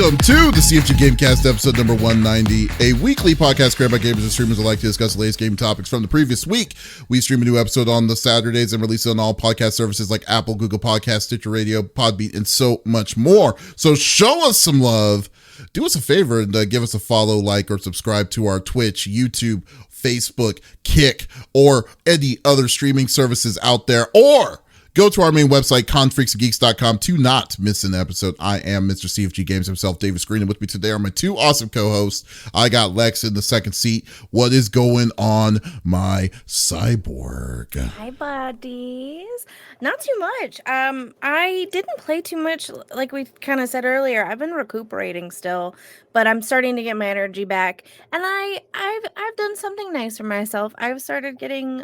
Welcome to the CFG Game Cast, episode number 190, a weekly podcast created by gamers and streamers alike to discuss the latest game topics from the previous week. We stream a new episode on the Saturdays and release it on all podcast services like Apple, Google Podcasts, Stitcher Radio, Podbean, and so much more. So show us some love. Do us a favor and give us a follow, like, or subscribe to our Twitch, YouTube, Facebook, Kick, or any other streaming services out there, or go to our main website, confreaksandgeeks.com, to not miss an episode. I am Mr. CFG Games himself, Davies Green, and with me today are my two awesome co-hosts. I got Lex in the second seat. What is going on, my cyborg? Hi, buddies. Not too much. I didn't play too much, like we kind of said earlier. I've been recuperating still, but I'm starting to get my energy back, and I've done something nice for myself. I've started getting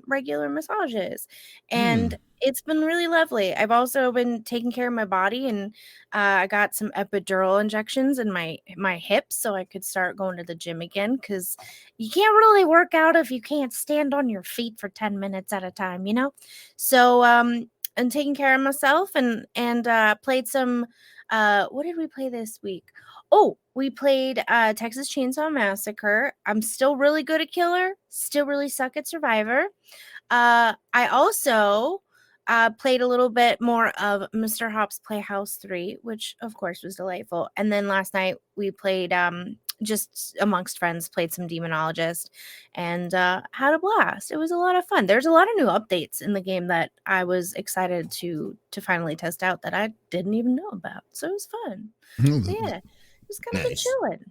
regular massages, and it's been really lovely. I've also been taking care of my body, and I got some epidural injections in my hips so I could start going to the gym again, because you can't really work out if you can't stand on your feet for 10 minutes at a time, you know? So I'm taking care of myself and played some, what did we play this week? Oh, we played Texas Chainsaw Massacre. I'm still really good at Killer, still really suck at Survivor. I also played a little bit more of Mr. Hop's Playhouse 3, which of course was delightful. And then last night we played, just amongst friends, played some Demonologist and had a blast. It was a lot of fun. There's a lot of new updates in the game that I was excited to finally test out that I didn't even know about. So it was fun. Yeah, it was kind of chilling.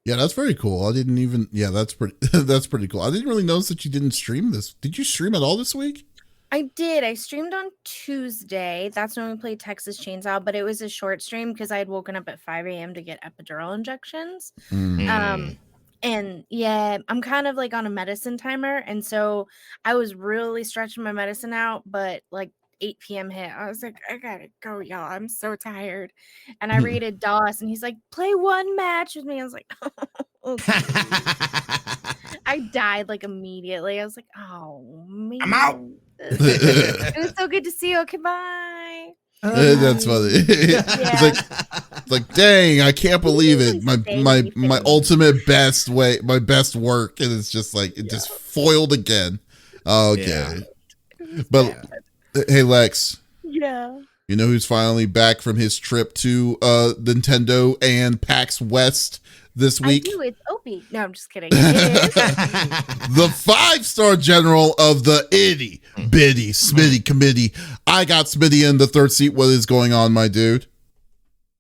Yeah, that's very cool. That's pretty cool. I didn't really notice that you didn't stream this. Did you stream at all this week? I did. I streamed on Tuesday. That's when we played Texas Chainsaw, but it was a short stream because I had woken up at 5 a.m. to get epidural injections. And yeah, I'm kind of like on a medicine timer. And so I was really stretching my medicine out, but like 8 p.m. hit. I was like, I gotta go, y'all. I'm so tired. And I raided Doss, and he's like, play one match with me. I was like, okay. I died like immediately. I was like, oh man, I'm out. It was so good to see you. Okay, bye. That's funny. It's like, dang, I can't believe it. My ultimate best work, and it's just like it just foiled again. Okay, but hey, Lex. Yeah. You know who's finally back from his trip to Nintendo and PAX West this week? I do. It's Opie. No, I'm just kidding. It is. The 5-star general of the itty bitty Smitty committee. I got Smitty in the third seat. What is going on, my dude?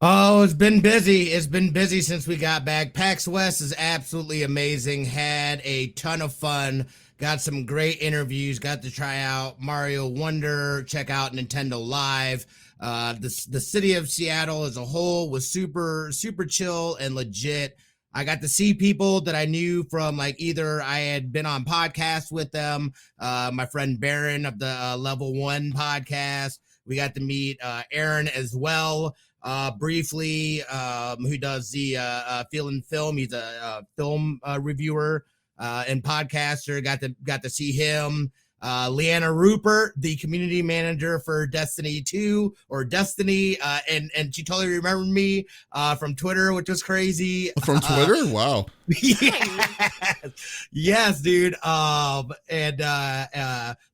Oh, it's been busy. It's been busy since we got back. PAX West is absolutely amazing. Had a ton of fun. Got some great interviews. Got to try out Mario Wonder. Check out Nintendo Live. The city of Seattle as a whole was super, super chill and legit. I got to see people that I knew from like either I had been on podcasts with them, my friend Baron of the Level 1 podcast. We got to meet Aaron as well, briefly, who does the Feel and Film. He's a film reviewer and podcaster. Got to see him. Leanna Rupert, the community manager for Destiny 2 or Destiny, and she totally remembered me from Twitter, which was crazy. From Twitter? Wow. Yes, dude. And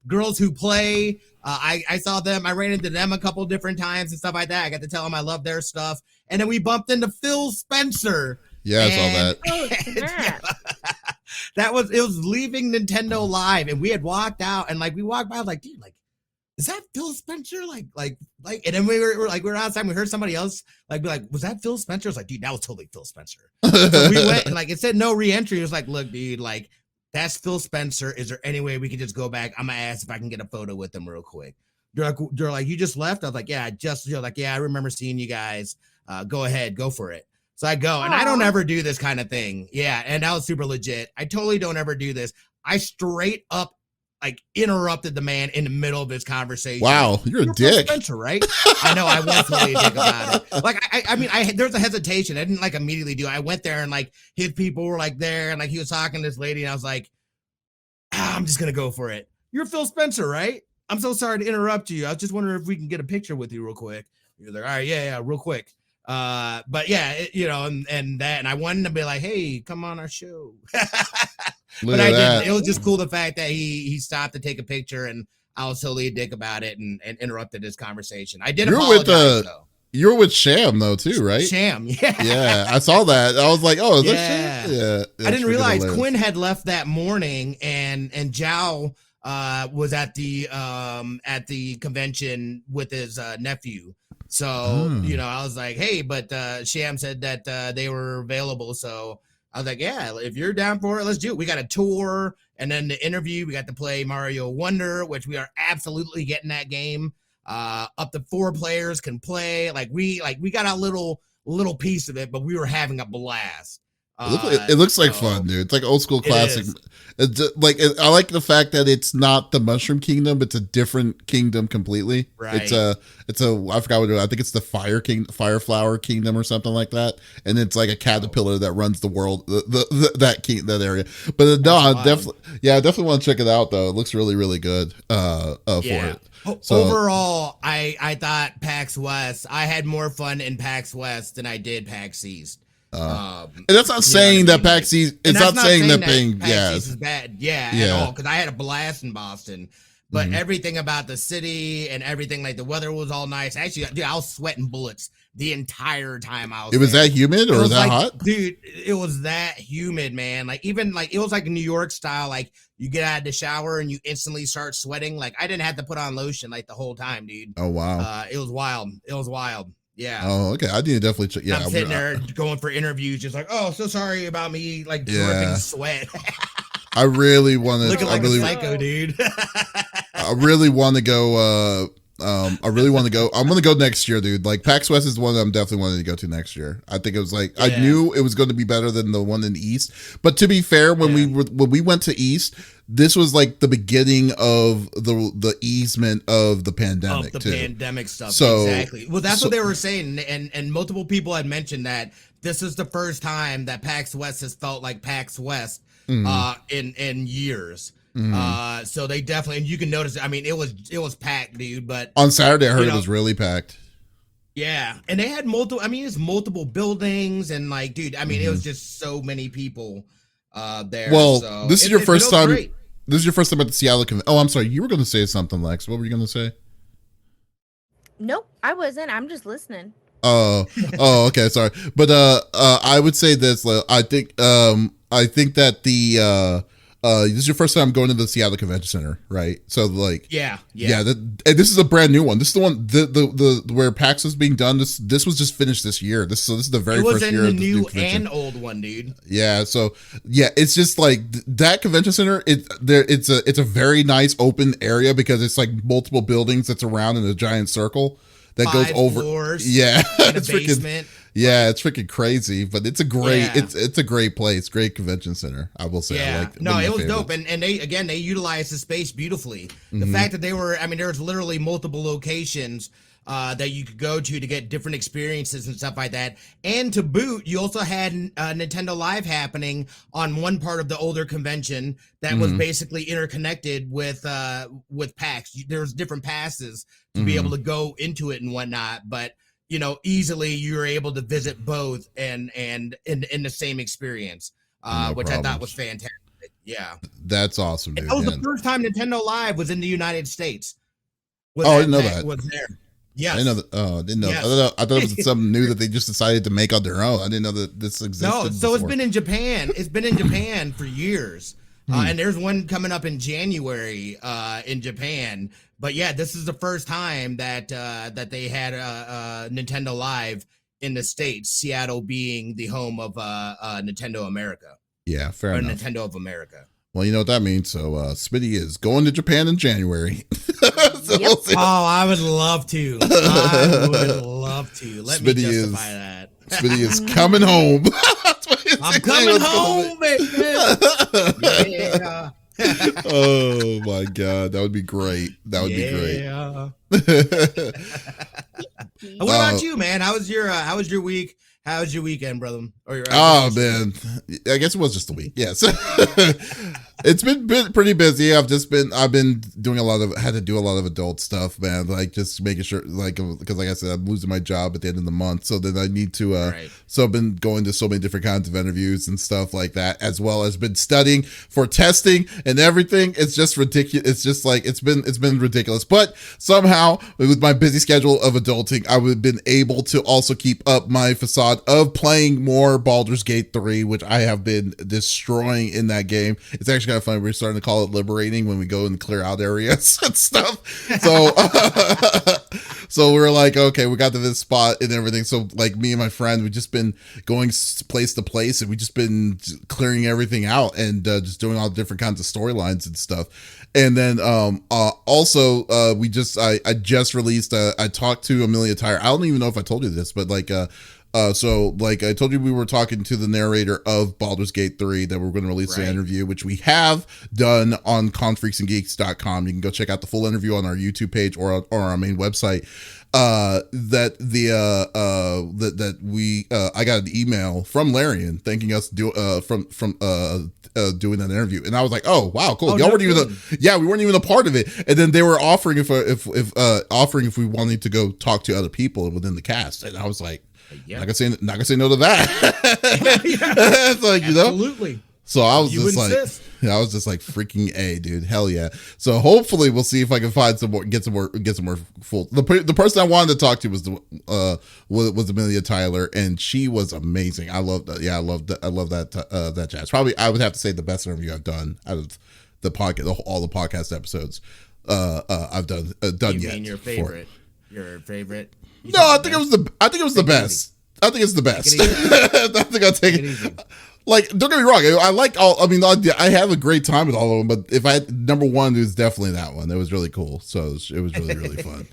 Girls Who Play, I saw them. I ran into them a couple different times and stuff like that. I got to tell them I love their stuff. And then we bumped into Phil Spencer. Yeah, I saw that. It was leaving Nintendo Live, and we had walked out, and like we walked by, I was like, dude, like, is that Phil Spencer? Like, and then we were outside, and we heard somebody else like be like, was that Phil Spencer? I was like, dude, that was totally Phil Spencer. So we went, and like it said no re-entry. It was like, look, dude, like that's Phil Spencer. Is there any way we could just go back? I'm gonna ask if I can get a photo with him real quick. They're like, you just left? I was like, yeah, I remember seeing you guys. Go ahead, go for it. So I go, and I don't ever do this kind of thing. Yeah, and that was super legit. I totally don't ever do this. I straight up like interrupted the man in the middle of his conversation. Wow, you're a dick. Spencer, right? I know, I was totally a dick about it. Like, I mean, there's a hesitation. I didn't like immediately do it. I went there and like his people were like there, and like he was talking to this lady, and I was like, I'm just gonna go for it. You're Phil Spencer, right? I'm so sorry to interrupt you. I was just wondering if we can get a picture with you real quick. You're like, all right, yeah, real quick. But yeah, and I wanted to be like, hey, come on our show. But I didn't. It was just cool the fact that he stopped to take a picture, and I was totally a dick about it and interrupted his conversation. I did apologize though. You were with Sham though too, right? Sham, yeah. Yeah, I saw that. I was like, oh, is that Sham? Yeah. I didn't realize Quinn had left that morning, and Zhao was at the convention with his nephew. So, I was like, hey, but Sham said that they were available. So I was like, yeah, if you're down for it, let's do it. We got a tour, and then the interview. We got to play Mario Wonder, which we are absolutely getting that game. Up to 4 players can play. We got a little piece of it, but we were having a blast. It looks like fun, dude. It's like old school classic. I like the fact that it's not the Mushroom Kingdom; it's a different kingdom completely. Right. It's a I forgot what it was. I think it's the Fireflower Kingdom or something like that. And it's like a caterpillar that runs the world, that area. But I definitely want to check it out though. It looks really, really good. For it. So, overall, I thought PAX West. I had more fun in PAX West than I did PAX East. And that's not saying that PAX East. It's not saying that being PAX East is bad. At all, because I had a blast in Boston. But everything about the city and everything, like the weather was all nice. Actually, dude, I was sweating bullets the entire time I was. It was that humid or was that hot? Dude, it was that humid, man. Even it was like New York style. Like you get out of the shower and you instantly start sweating. Like I didn't have to put on lotion the whole time, dude. Oh wow. It was wild. Yeah. Oh, okay. I need to definitely check. Yeah, I'm sitting there going for interviews, just like, oh, so sorry about me, dripping sweat. I really want to. Looking like a psycho, dude. I really want to go. I'm going to go next year, dude. Like PAX West is the one that I'm definitely wanting to go to next year. I think it was I knew it was going to be better than the one in the East. But to be fair, when we went to East, this was like the beginning of the easement of the pandemic. Pandemic stuff. So, exactly. Well, that's what they were saying, and multiple people had mentioned that this is the first time that PAX West has felt like PAX West in years. So they definitely, and you can notice, I mean, it was packed, dude, but on Saturday I heard it was really packed. Yeah. And they had it's multiple buildings and dude, I mean, it was just so many people there. Well, so this is your first time. Great. This is your first time at the Seattle convention. Oh, I'm sorry. You were going to say something, Lex. What were you going to say? Nope, I wasn't. I'm just listening. Oh, okay. Sorry. But I would say this. I think that this is your first time going to the Seattle Convention Center, right? So and this is a brand new one. This is the one the where PAX was being done. This was just finished this year. This is the very first year of the new and old one, dude. Yeah, so it's just that convention center. It's a very nice open area because it's multiple buildings that's around in a giant circle that 5 goes over. Floors, it's basement. It's freaking crazy, but it's a great it's a great place, great convention center, I will say. Yeah, it was dope, and they utilized the space beautifully. The fact that there's literally multiple locations that you could go to get different experiences and stuff like that. And to boot, you also had Nintendo Live happening on one part of the older convention that was basically interconnected with PAX. There's different passes to be able to go into it and whatnot, but easily you're able to visit both and in the same experience, which I thought was fantastic. Yeah, that's awesome, dude. That was the first time Nintendo Live was in the United States. I didn't know that. Was there? Yes. I didn't know that. Oh, didn't know. Yes. I thought it was something new that they just decided to make on their own. I didn't know that this existed. No, so it's been in Japan. It's been in Japan for years. And there's one coming up in January in Japan. But yeah, this is the first time that they had Nintendo Live in the States, Seattle being the home of Nintendo America. Yeah, fair enough. Nintendo of America. Well, you know what that means. So Smitty is going to Japan in January. I would love to. Let me justify that. Smitty is coming home. I'm coming home, baby. Yeah. Oh my God, that would be great. That would be great. What about you, man? How was your week? How was your weekend, brother? Man, I guess it was just a week. Yes. It's been pretty busy. I've been doing had to do a lot of adult stuff, man. Like just making sure, like, because like I said, I'm losing my job at the end of the month, so then I need to. Right. So I've been going to so many different kinds of interviews and stuff like that, as well as been studying for testing and everything. It's just ridiculous. It's just like it's been ridiculous. But somehow, with my busy schedule of adulting, I've been able to also keep up my facade of playing more Baldur's Gate 3, which I have been destroying in that game. It's actually kind of funny. We're starting to call it liberating when we go and clear out areas and stuff. So, so we're like, okay, we got to this spot and everything. So like me and my friend, we've just been going place to place, and we just been clearing everything out and just doing all the different kinds of storylines and stuff. And then also I just released I talked to Amelia Tyre. I don't even know if I told you this, but like so like I told you, we were talking to the narrator of Baldur's Gate 3 that we're going to release an interview, which we have done on confreaksandgeeks.com. You can go check out the full interview on our YouTube page or our main website. I got an email from Larian thanking us doing that interview, and I was like, oh wow, cool. Y'all weren't even we weren't even a part of it. And then they were offering if we wanted to go talk to other people within the cast, and I was like, not gonna say no to that. It's like, you know, absolutely. So I was I was just like, freaking A, dude, hell yeah. So hopefully we'll see if I can find get some more full. The person I wanted to talk to was Amelia Tyler, and she was amazing. I love that. Yeah, I love that jazz. Probably I would have to say the best interview I've done out of the podcast, all the podcast episodes I've done yet. Mean your favorite? Your favorite? No, I think it was the best. I think it's the best. I think I'll take it. Like, don't get me wrong. I like all. I mean, I have a great time with all of them. But if I had number one, it was definitely that one. It was really cool. So it was really fun.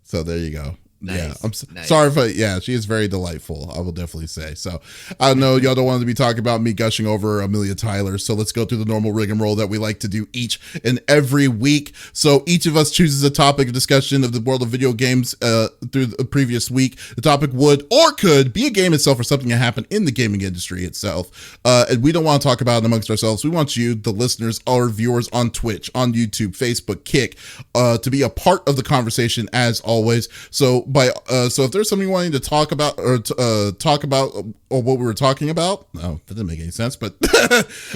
So there you go. Nice. Yeah, I'm sorry if she is very delightful, I will definitely say. So I know y'all don't want to be talking about me gushing over Amelia Tyler, so let's go through the normal rigmarole that we like to do each and every week. So each of us chooses a topic of discussion of the world of video games through the previous week. The topic would or could be a game itself or something that happened in the gaming industry itself. And we don't want to talk about it amongst ourselves. We want you, the listeners, our viewers on Twitch, on YouTube, Facebook, Kick, to be a part of the conversation as always. So so if there's something you wanting to talk about or what we were talking about, no, that didn't make any sense, but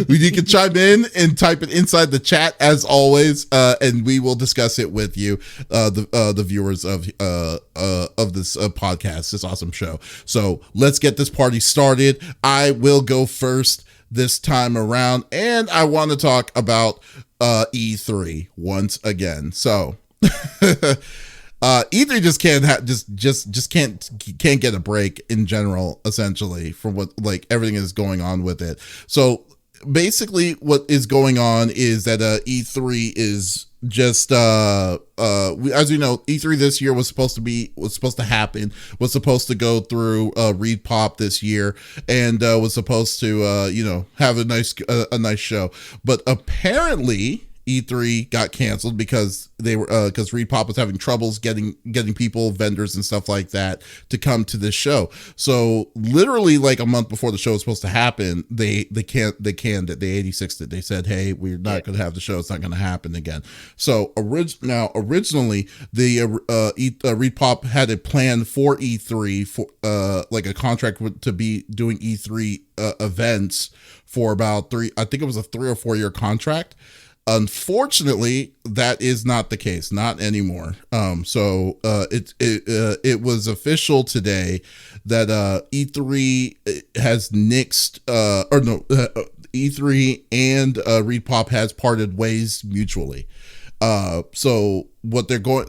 you can chime in and type it inside the chat as always, and we will discuss it with you, the viewers of this podcast, this awesome show. So let's get this party started. I will go first this time around, and I want to talk about E3 once again. So E3 just can't get a break in general, essentially, from what like everything is going on with it. So basically what is going on is that E3 is just as you know, E3 this year was supposed to go through ReedPop this year, and was supposed to have a nice show, but apparently E3 got canceled because because ReedPop was having troubles getting people, vendors and stuff like that to come to this show. So literally like a month before the show was supposed to happen, they canned it. They 86'd it. They said, hey, we're not going to have the show. It's not going to happen again. So originally the ReedPop had a plan for E3 for like a contract to be doing E3 events for about I think it was a 3 or 4 year contract. Unfortunately, that is not the case, not anymore. So it was official today that E3 has nixed E3 and ReedPop has parted ways mutually. So what they're going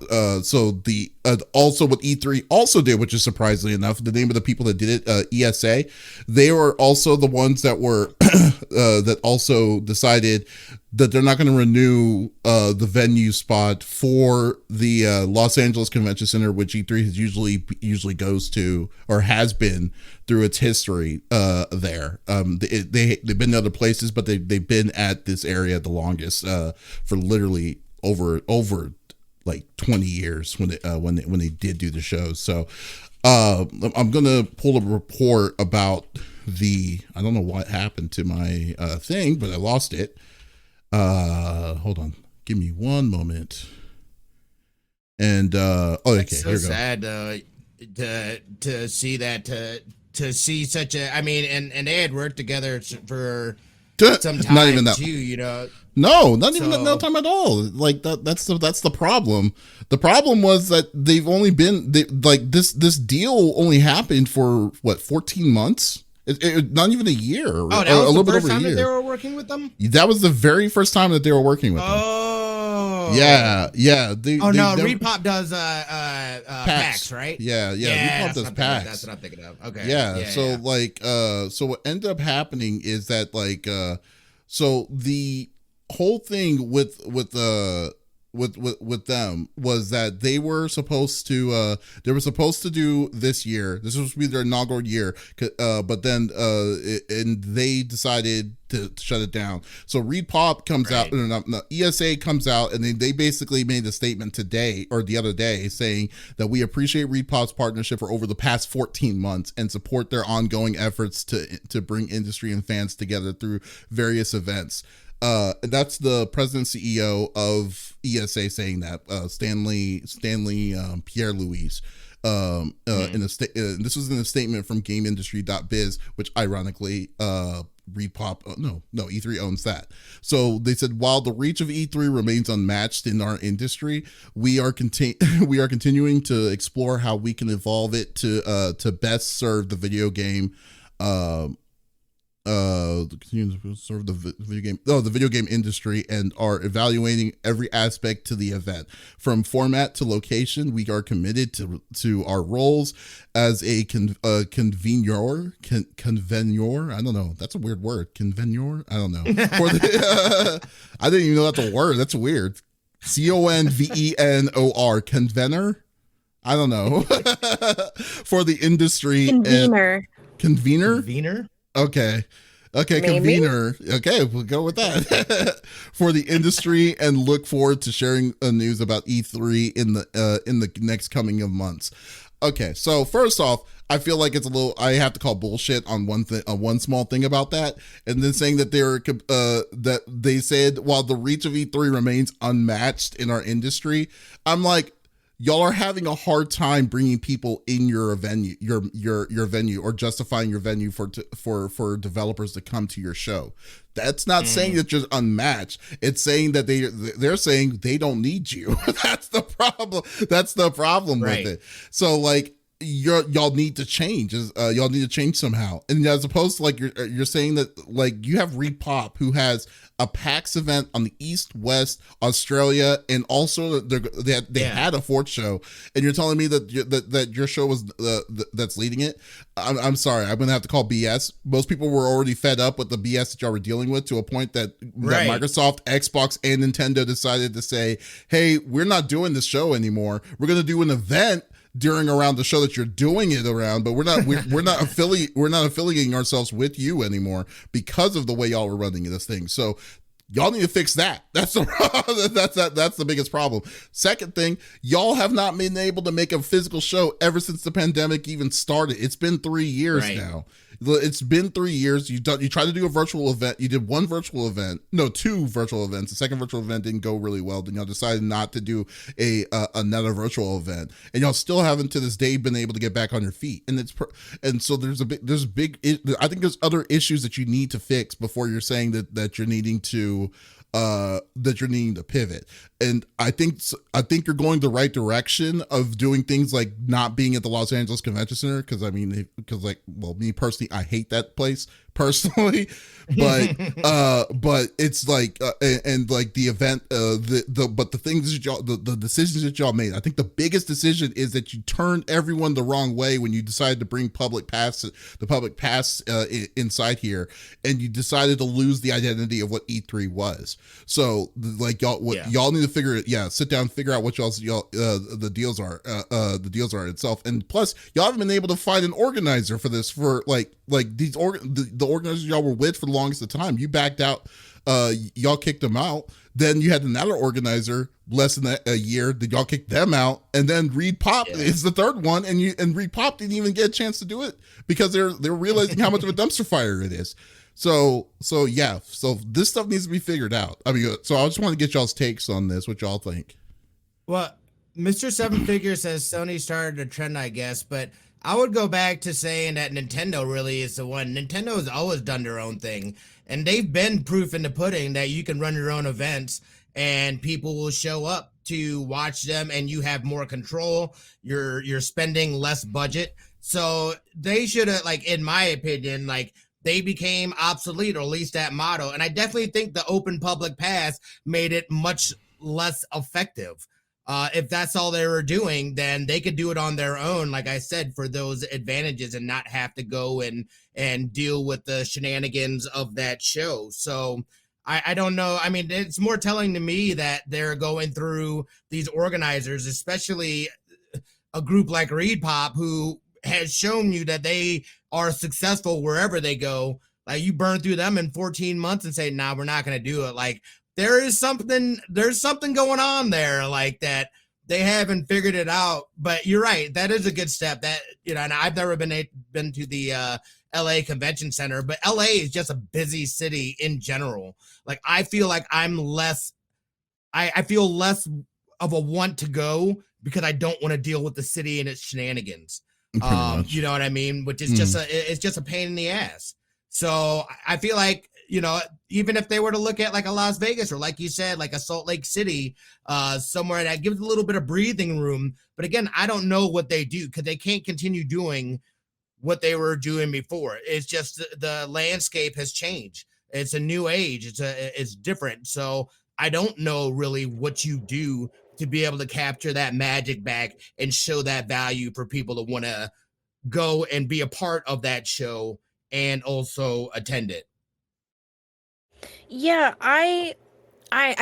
also what E3 also did, which is surprisingly enough, the name of the people that did it, ESA, they were also the ones that were that also decided that they're not going to renew the venue spot for the Los Angeles Convention Center, which E3 has usually goes to or has been through its history there. They've been to other places, but they've been at this area the longest for literally over like 20 years when they did do the shows. So I'm gonna pull a report about I don't know what happened to my thing, but I lost it. Hold on, give me one moment. And okay, so here we go. Sad to see that to see such a. I mean, and they had worked together for some time. Not even that. Too, you know. No, not even no time at all. Like that's the problem. The problem was that they've only been this deal only happened for what 14 months. Not even a year. Oh, that was a little the first bit over time a year. that they were working with them. That was the very first time that they were working with them. Oh, yeah. ReedPop does PAX, right? Yeah. ReedPop does PAX. That's what I'm thinking of. Okay. Yeah. So what ended up happening is that so the whole thing with them was that they were supposed to do this year. This was supposed to be their inaugural year, but then and they decided to shut it down. So ReedPop comes out, ESA comes out, and they basically made a statement today or the other day saying that we appreciate ReedPop's partnership for over the past 14 months and support their ongoing efforts to bring industry and fans together through various events. That's the president CEO of ESA saying that, Stanley Pierre Louis. In this was in a statement from GameIndustry.biz, which ironically ReedPop no E3 owns that. So they said, while the reach of E3 remains unmatched in our industry, we are continuing to explore how we can evolve it to best serve the video game the video game industry, and are evaluating every aspect to the event from format to location. We are committed to our roles as a convenor. I don't know, that's a weird word. Convenor, I don't know. I didn't even know that's a word. That's weird. CONVENOR, convener, I don't know. For the industry. Convener. Okay, maybe. Convener. Okay, we'll go with that. For the industry, and look forward to sharing news about E3 in the next coming of months. Okay, so first off, I feel like it's a little. I have to call bullshit on one small thing about that, and then saying that that they said while the reach of E3 remains unmatched in our industry. I'm like, y'all are having a hard time bringing people in your venue, your venue, or justifying your venue for developers to come to your show. That's not saying that you're unmatched. It's saying that they're saying they don't need you. That's the problem. That's the problem with it. So y'all need to change. Y'all need to change somehow. And as opposed to you're saying that you have ReedPop, who has a PAX event on the East, West, Australia, and also they had a fourth show, and you're telling me that your show was that's leading it. I'm sorry, I'm gonna have to call BS. Most people were already fed up with the BS that y'all were dealing with, to a point that Microsoft, Xbox, and Nintendo decided to say, hey, we're not doing this show anymore. We're gonna do an event around the show that you're doing it around, but we're not affiliating ourselves with you anymore because of the way y'all were running this thing. So y'all need to fix that. That's the biggest problem. Second thing, y'all have not been able to make a physical show ever since the pandemic even started. It's been 3 years now. It's been 3 years. You tried to do a virtual event. You did two virtual events. The second virtual event didn't go really well. Then y'all decided not to do another virtual event, and y'all still haven't to this day been able to get back on your feet. And so there's I think there's other issues that you need to fix before you're saying that you're needing to pivot. And I think you're going the right direction of doing things like not being at the Los Angeles Convention Center, because me personally, I hate that place personally, but it's the event, but the things that y'all, the decisions that y'all made, I think the biggest decision is that you turned everyone the wrong way when you decided to bring the public pass inside here, and you decided to lose the identity of what E3 was. So y'all need to figure it. Yeah, sit down, figure out what the deals are. The deals are itself, and plus y'all haven't been able to find an organizer for this for the organizers y'all were with for the longest of time. You backed out. Y'all kicked them out. Then you had another organizer less than a year. That y'all kicked them out, and then ReedPop is the third one, and ReedPop didn't even get a chance to do it because they're realizing how much of a dumpster fire it is. So this stuff needs to be figured out. I mean, so I just want to get y'all's takes on this. What y'all think? Well, Mr. Seven Figure says Sony started a trend, I guess, but I would go back to saying that Nintendo really is the one. Nintendo has always done their own thing, and they've been proof in the pudding that you can run your own events and people will show up to watch them, and you have more control. You're spending less budget, so they should have, like, in my opinion, like, they became obsolete, or at least that motto. And I definitely think the open public pass made it much less effective. If that's all they were doing, then they could do it on their own, like I said, for those advantages, and not have to go and deal with the shenanigans of that show. So I don't know. I mean, it's more telling to me that they're going through these organizers, especially a group like ReedPop, who has shown you that they are successful wherever they go. Like, you burn through them in 14 months and say, nah, we're not going to do it. Like, there's something going on there, like, that they haven't figured it out. But you're right, that is a good step. That, you know, and I've never been to the LA Convention Center, but LA is just a busy city in general. Like, I feel like I feel less of a want to go because I don't want to deal with the city and its shenanigans. You know what I mean? Which is it's just a pain in the ass. So I feel like, you know, even if they were to look at like a Las Vegas, or like you said, like a Salt Lake City, somewhere that gives a little bit of breathing room. But again, I don't know what they do, because they can't continue doing what they were doing before. It's just the landscape has changed. It's a new age. It's different. So I don't know really what you do to be able to capture that magic back and show that value for people to want to go and be a part of that show and also attend it. Yeah, I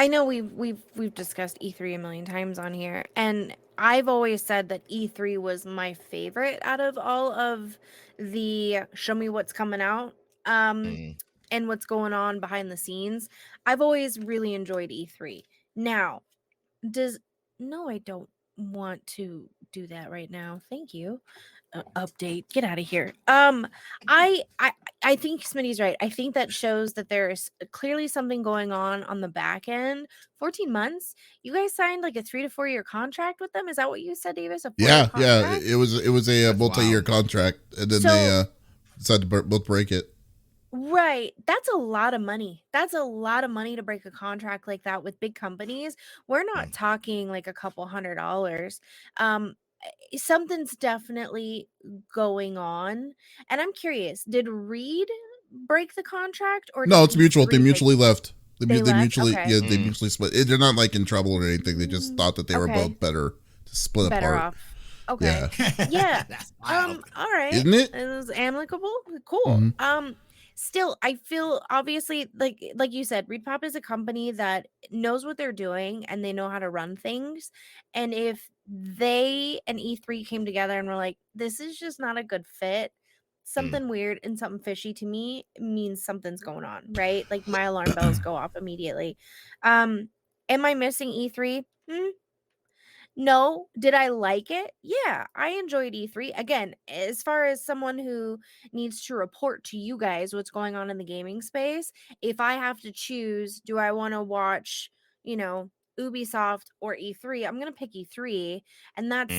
know we've discussed E3 a million times on here, and I've always said that E3 was my favorite out of all of the show me what's coming out and what's going on behind the scenes. I've always really enjoyed E3. Now, no, I don't want to do that right now. Thank you. Update. Get out of here. I think Smitty's right. I think that shows that there's clearly something going on the back end. 14 months. You guys signed like a 3 to 4 year contract with them. Is that what you said, Davis? Yeah. It was a multi-year contract, and then they decided to both break it. Right. That's a lot of money. That's a lot of money to break a contract like that with big companies. We're not talking like a couple $100. Something's definitely going on. And I'm curious, did Reed break the contract, or No, did it's mutual. They mutually left. They left? mutually, Okay. they mutually split. They're not like in trouble or anything. They just thought that they were both better to split better apart. off. Okay. Yeah. That's wild. All right. Isn't it? It was amicable. Cool. Still, I feel obviously like you said, ReedPop is a company that knows what they're doing and they know how to run things. And if they and E3 came together and were like, this is just not a good fit, something weird and something fishy to me means something's going on, right? Like, my alarm bells go off immediately. Am I missing E3? No. Did I like it? Yeah, I enjoyed E3. Again, as far as someone who needs to report to you guys what's going on in the gaming space, if I have to choose, do I want to watch, Ubisoft or E3? I'm going to pick E3. And that's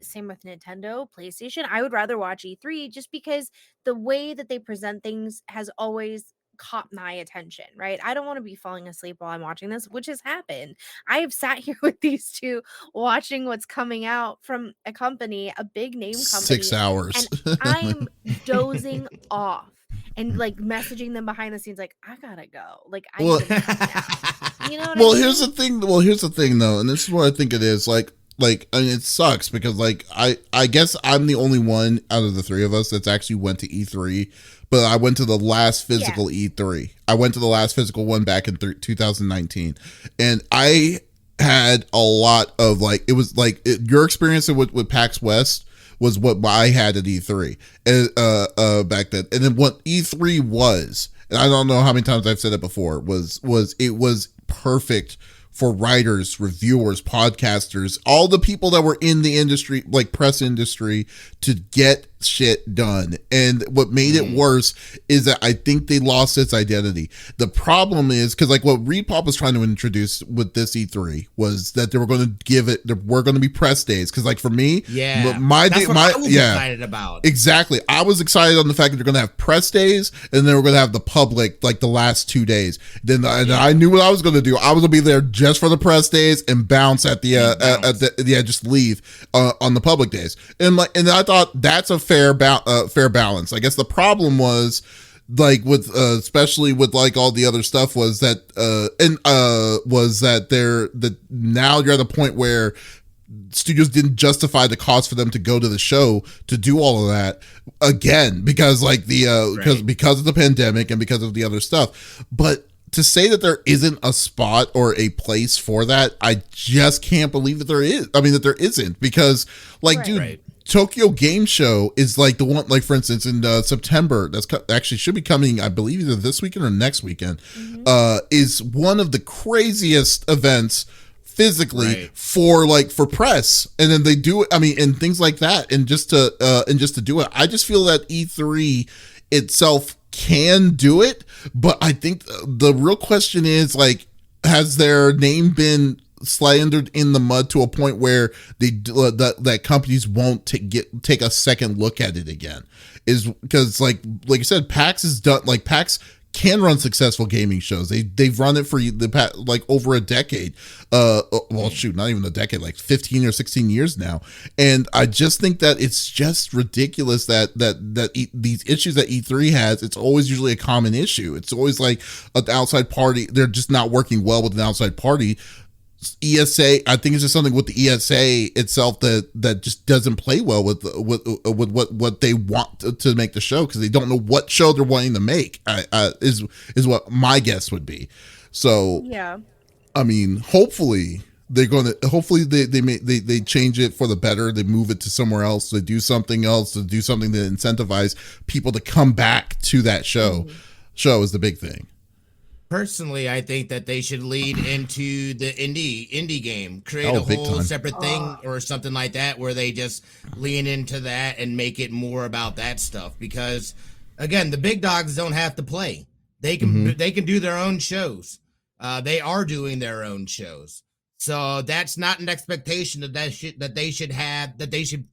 same with Nintendo, PlayStation. I would rather watch E3 just because the way that they present things has always caught my attention, right? I don't want to be falling asleep while I'm watching this, which has happened. I have sat here with these two watching what's coming out from a company, a big name company. 6 hours. And I'm dozing off and like messaging them behind the scenes like, I gotta go. Like, I need to now. You know what I mean? Here's the thing though, and this is what I think it is. Like, and it sucks because like I guess I'm the only one out of the three of us that's actually went to E3, but I went to the last physical E3. I went to the last physical one back in 2019, and I had a lot of like, it was like your experience with PAX West was what I had at E3 back then, and then what E3 was, and I don't know how many times I've said it before, was perfect for writers, reviewers, podcasters, all the people that were in the industry, like press industry, to get shit done. And what made it worse is that I think they lost its identity. The problem is because like what ReedPop was trying to introduce with this E3 was that they were going to there were going to be press days. Because like for me, that's what I was excited about. Exactly. I was excited on the fact that they're going to have press days and then we're going to have the public like the last 2 days. Then I knew what I was going to do. I was going to be there just for the press days and bounce at the just leave on the public days. And I thought that's a fair balance. I guess the problem was like with especially with like all the other stuff was that now you're at a point where studios didn't justify the cost for them to go to the show to do all of that again because like because of the pandemic and because of the other stuff. But to say that there isn't a spot or a place for that, I just can't believe that there is. I mean, that there isn't, because like, Tokyo Game Show is like the one, like for instance, in September, that's actually should be coming, I believe either this weekend or next weekend, is one of the craziest events physically for press. And then they do it, I mean, and things like that. And just to do it, I just feel that E3 itself can do it, but I think the real question is like, has their name been slandered in the mud to a point where that companies won't take a second look at it again? Is because like you said, PAX is done. Like PAX can run successful gaming shows. They've run it for like over a decade. Well, shoot, not even a decade, like 15 or 16 years now. And I just think that it's just ridiculous that these issues that E3 has, it's always usually a common issue. It's always like an outside party. They're just not working well with an outside party. ESA, I think it's just something with the ESA itself that just doesn't play well with what they want to make the show, because they don't know what show they're wanting to make. Is what my guess would be. So yeah, I mean, hopefully they change it for the better. They move it to somewhere else. They do something else, to do something to incentivize people to come back to that show. Show is the big thing. Personally, I think that they should lead into the indie game, create a whole separate thing or something like that, where they just lean into that and make it more about that stuff. Because again, the big dogs don't have to play; they can do their own shows. They are doing their own shows, so that's not an expectation that they should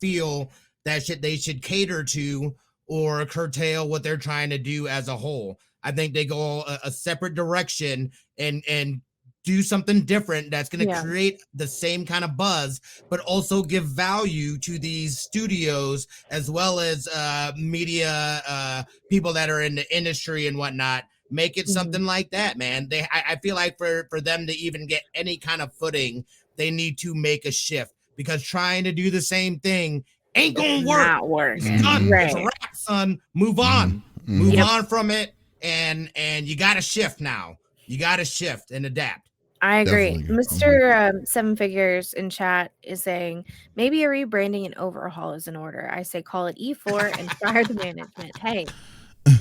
feel they should cater to or curtail what they're trying to do as a whole. I think they go a separate direction and do something different that's going to create the same kind of buzz, but also give value to these studios as well as media people that are in the industry and whatnot. Make it something like that, man. I feel like for them to even get any kind of footing, they need to make a shift, because trying to do the same thing ain't going to work. Not work. It's done. It's a wrap, son. Move on. Move on from it. And you got to shift now. You got to shift and adapt. I agree. Mr. Seven Figures in chat is saying maybe a rebranding and overhaul is in order. I say call it E4 and fire the management. Hey,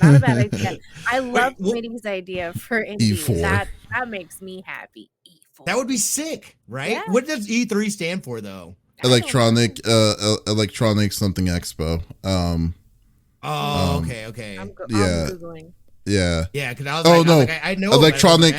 not a bad idea. I love Smitty's idea for indie. E4. That makes me happy. E4. That would be sick, right? Yeah. What does E3 stand for, though? Electronic something expo. Okay. I'm Googling. Yeah, because I was I know electronic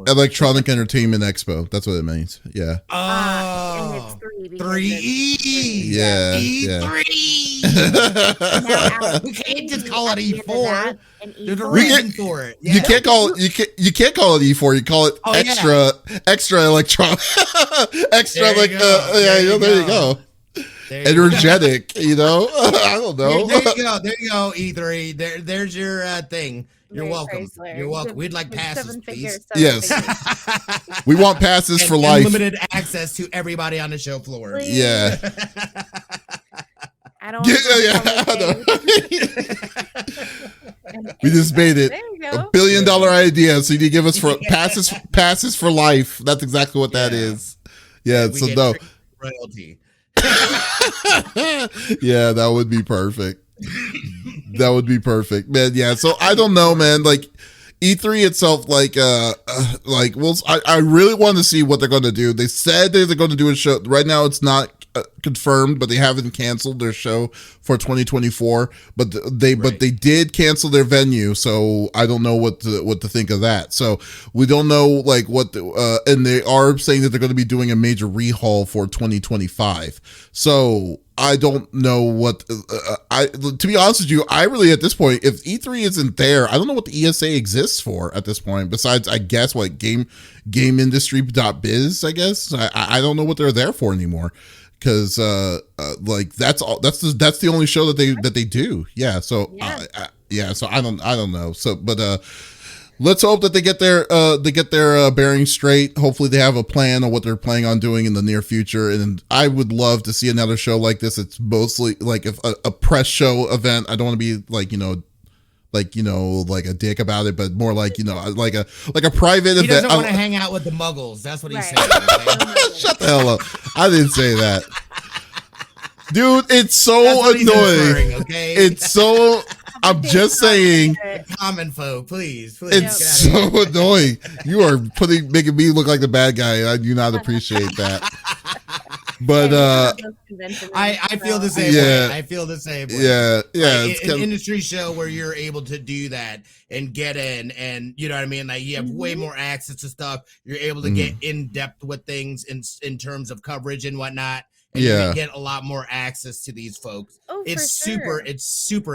electronic entertainment expo. That's what it means. Yeah. And it's 3E. Yeah. E3. We can't just call it E4. There's a reason for it. Yeah. You can't call it E4. You call it extra electronic. Extra there you go. Energetic, I don't know. There you go, E3. There's your thing. You're welcome. You're welcome. We'd like passes, please. Yes. We want passes for life. Unlimited access to everybody on the show floor. Please. Yeah. I don't We just made it $1 billion idea. So you need to give us for passes for life. That's exactly what that is. Yeah, so no. Royalty. Yeah, that would be perfect. That would be perfect, man. Yeah, so I don't know, man. Like E3 itself, I really want to see what they're going to do. They said they're going to do a show. Right now, it's not confirmed, but they haven't canceled their show for 2024. But they did cancel their venue, so I don't know what to think of that. So we don't know like what and they are saying that they're going to be doing a major rehaul for 2025. So I don't know what to be honest with you, I really at this point, if E3 isn't there, I don't know what the ESA exists for at this point. Besides, I guess what GameIndustry.biz. I guess I don't know what they're there for anymore, because like that's the only show that they do. Yeah. So so I don't know. So but let's hope that they get their bearings straight. Hopefully they have a plan on what they're planning on doing in the near future. And I would love to see another show like this. It's mostly like if a press show event. I don't want to be like like a dick about it, but more like like a private event. He doesn't want to hang out with the muggles. That's what he's saying. Okay? Shut the hell up. I didn't say that. Dude, it's so annoying. Okay? It's so I'm just saying. Common folk, please. It's so annoying. You are making me look like the bad guy. I do not appreciate that. But I feel the same way. I feel the same way. Yeah. Like, an industry show where you're able to do that and get in, and you know what I mean. Like you have way more access to stuff. You're able to get in depth with things in terms of coverage and whatnot. And you can get a lot more access to these folks. Oh, it's super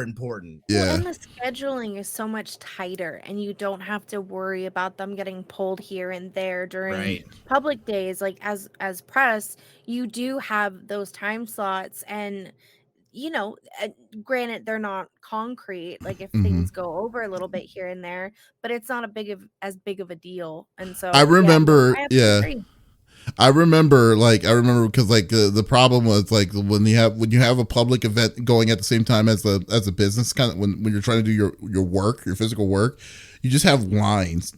important. Yeah. Well, and the scheduling is so much tighter, and you don't have to worry about them getting pulled here and there during public days. Like as press, you do have those time slots, and granted they're not concrete. Like if things go over a little bit here and there, but it's not as big of a deal. And so I remember, I remember because like the problem was like when you have a public event going at the same time as a business, kind of when you're trying to do your work, your physical work, you just have lines,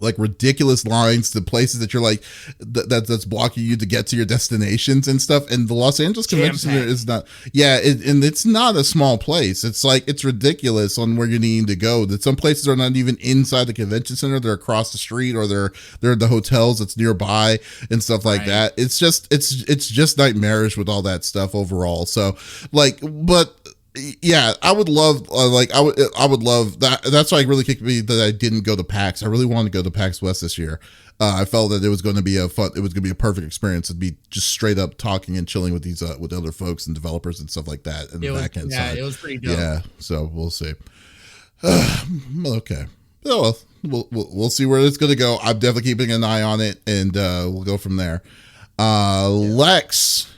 like ridiculous lines to places that you're like that's blocking you to get to your destinations and stuff. And the Los Angeles Convention Center is not, and it's not a small place. It's like it's ridiculous on where you need to go. That some places are not even inside the convention center; they're across the street, or they're at the hotels that's nearby and stuff like that. It's just nightmarish with all that stuff overall. So like, but. Yeah, I would love I would love that. That's why it really kicked me that I didn't go to PAX. I really wanted to go to PAX West this year. I felt that it was going to be a perfect experience. It'd be just straight up talking and chilling with these with other folks and developers and stuff like that. And it was pretty dope. Yeah, so we'll see. Okay. Oh, well, we'll see where it's going to go. I'm definitely keeping an eye on it, and we'll go from there. Lex.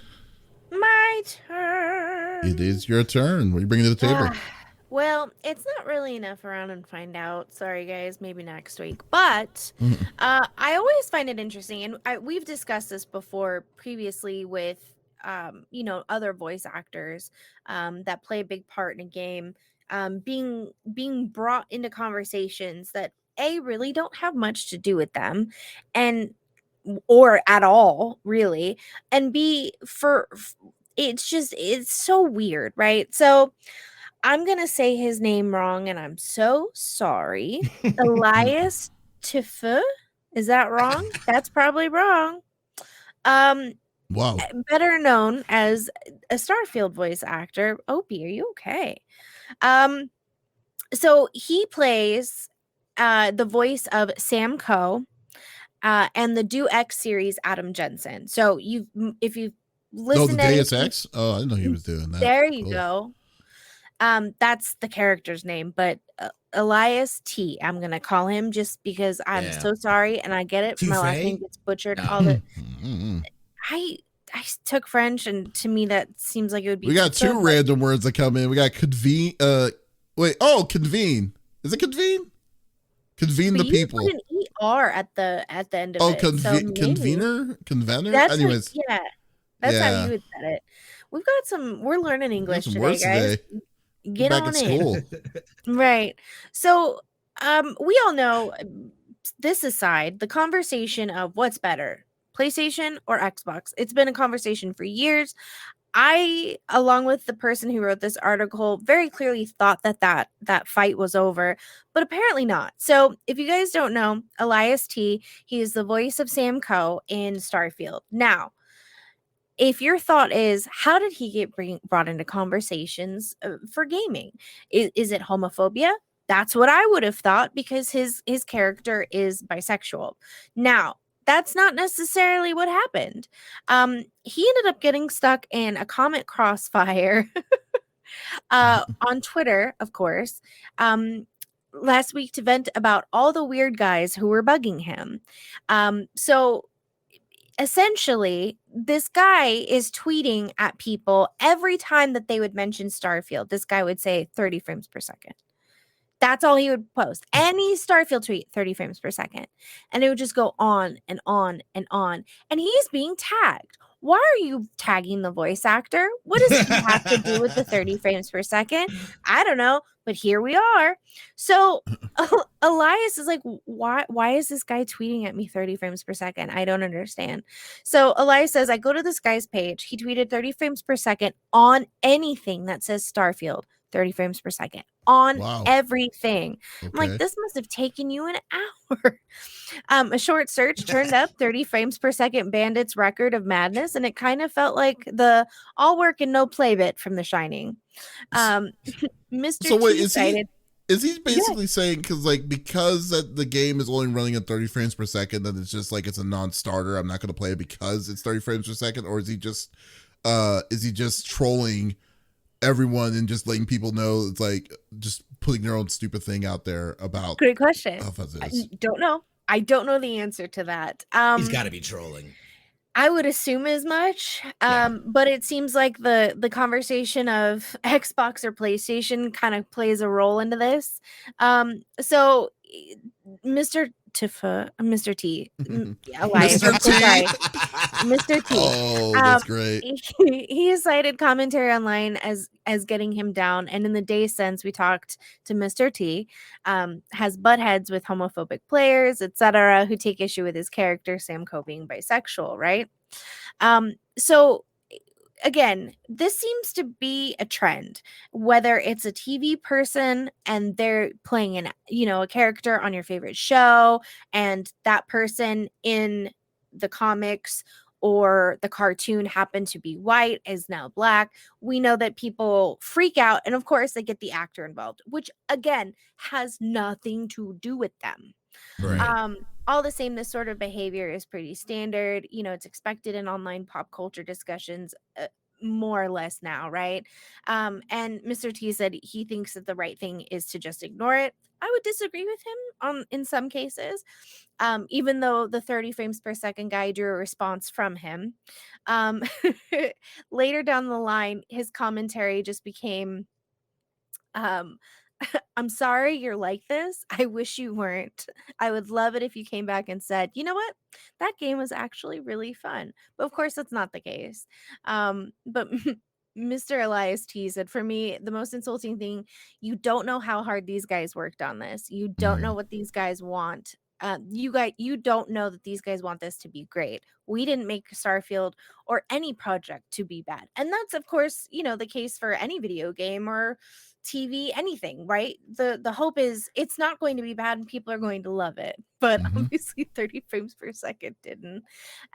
My turn. It is your turn. What are you bringing to the table? Well, it's not really enough around and find out. Sorry, guys. Maybe next week. But I always find it interesting, and we've discussed this before previously with, other voice actors that play a big part in a game, being brought into conversations that really don't have much to do with them, or at all, really, and it's so weird, right? So I'm going to say his name wrong, and I'm so sorry. Elias Tifu. Is that wrong? That's probably wrong. Wow. Better known as a Starfield voice actor. Opie, are you okay? So he plays the voice of Sam Coe and the Do X series Adam Jensen. So if you've listened to Deus Ex? Oh, I didn't know he was doing that. There you go. That's the character's name, but Elias T. I'm gonna call him just because I'm so sorry, and I get it. My last name gets butchered. All the I took French, and to me that seems like it would be. We got two random words that come in. We got convene. Convene. Is it convene? Convene the people. Put an ER at the end of it. Convener. Anyways, that's how you would say it. We're learning English today, guys. Get on in. Right. So, we all know, this aside, the conversation of what's better, PlayStation or Xbox. It's been a conversation for years. I, along with the person who wrote this article, very clearly thought that fight was over, but apparently not. So if you guys don't know, Elias T, he is the voice of Sam Coe in Starfield. Now, if your thought is, how did he get brought into conversations for gaming? Is it homophobia? That's what I would have thought, because his character is bisexual. Now, that's not necessarily what happened. He ended up getting stuck in a comment crossfire on Twitter, of course, last week to vent about all the weird guys who were bugging him. So essentially, this guy is tweeting at people every time that they would mention Starfield. This guy would say 30 frames per second. That's all he would post. Any Starfield tweet, 30 frames per second. And it would just go on and on and on. And he's being tagged. Why are you tagging the voice actor? What does he have to do with the 30 frames per second? I don't know, but here we are. So Elias is like, why is this guy tweeting at me 30 frames per second? I don't understand. So Elias says, I go to this guy's page. He tweeted 30 frames per second on anything that says Starfield, 30 frames per second on everything. Okay. I'm like, this must have taken you an hour. A short search turned up 30 frames per second Bandit's record of madness, and it kind of felt like the all work and no play bit from The Shining. Mr. So wait, T is he basically saying because the game is only running at 30 frames per second, then it's just like it's a non-starter, I'm not going to play it because it's 30 frames per second? Or is he just trolling everyone and just letting people know, it's like just putting their own stupid thing out there about? Great question. How fuzz it I is. don't know. I don't know the answer to that. He's got to be trolling. I would assume as much, but it seems like the conversation of Xbox or PlayStation kind of plays a role into this. So Mr. Tifa, Mr. T, Elias, Mr. T. Sorry, Mr. T. Oh, that's great. He cited commentary online as getting him down, and in the day since, we talked to Mr. T, has butt heads with homophobic players, etc., who take issue with his character Sam Coe being bisexual, right? So again, this seems to be a trend, whether it's a TV person and they're playing a character on your favorite show, and that person in the comics or the cartoon happened to be white, is now black. We know that people freak out, and of course they get the actor involved, which again has nothing to do with them. Right. All the same, this sort of behavior is pretty standard. It's expected in online pop culture discussions, more or less now, right? And Mr. T said he thinks that the right thing is to just ignore it. I would disagree with him in some cases, even though the 30 frames per second guy drew a response from him. Later down the line, his commentary just became, I'm sorry you're like this. I wish you weren't. I would love it if you came back and said, you know what? That game was actually really fun. But of course, that's not the case. But Mr. Elias T said, for me, the most insulting thing, you don't know how hard these guys worked on this. You don't know what these guys want. You don't know that these guys want this to be great. We didn't make Starfield or any project to be bad. And that's, of course, the case for any video game or TV, anything, right? The hope is it's not going to be bad and people are going to love it. But obviously 30 frames per second didn't.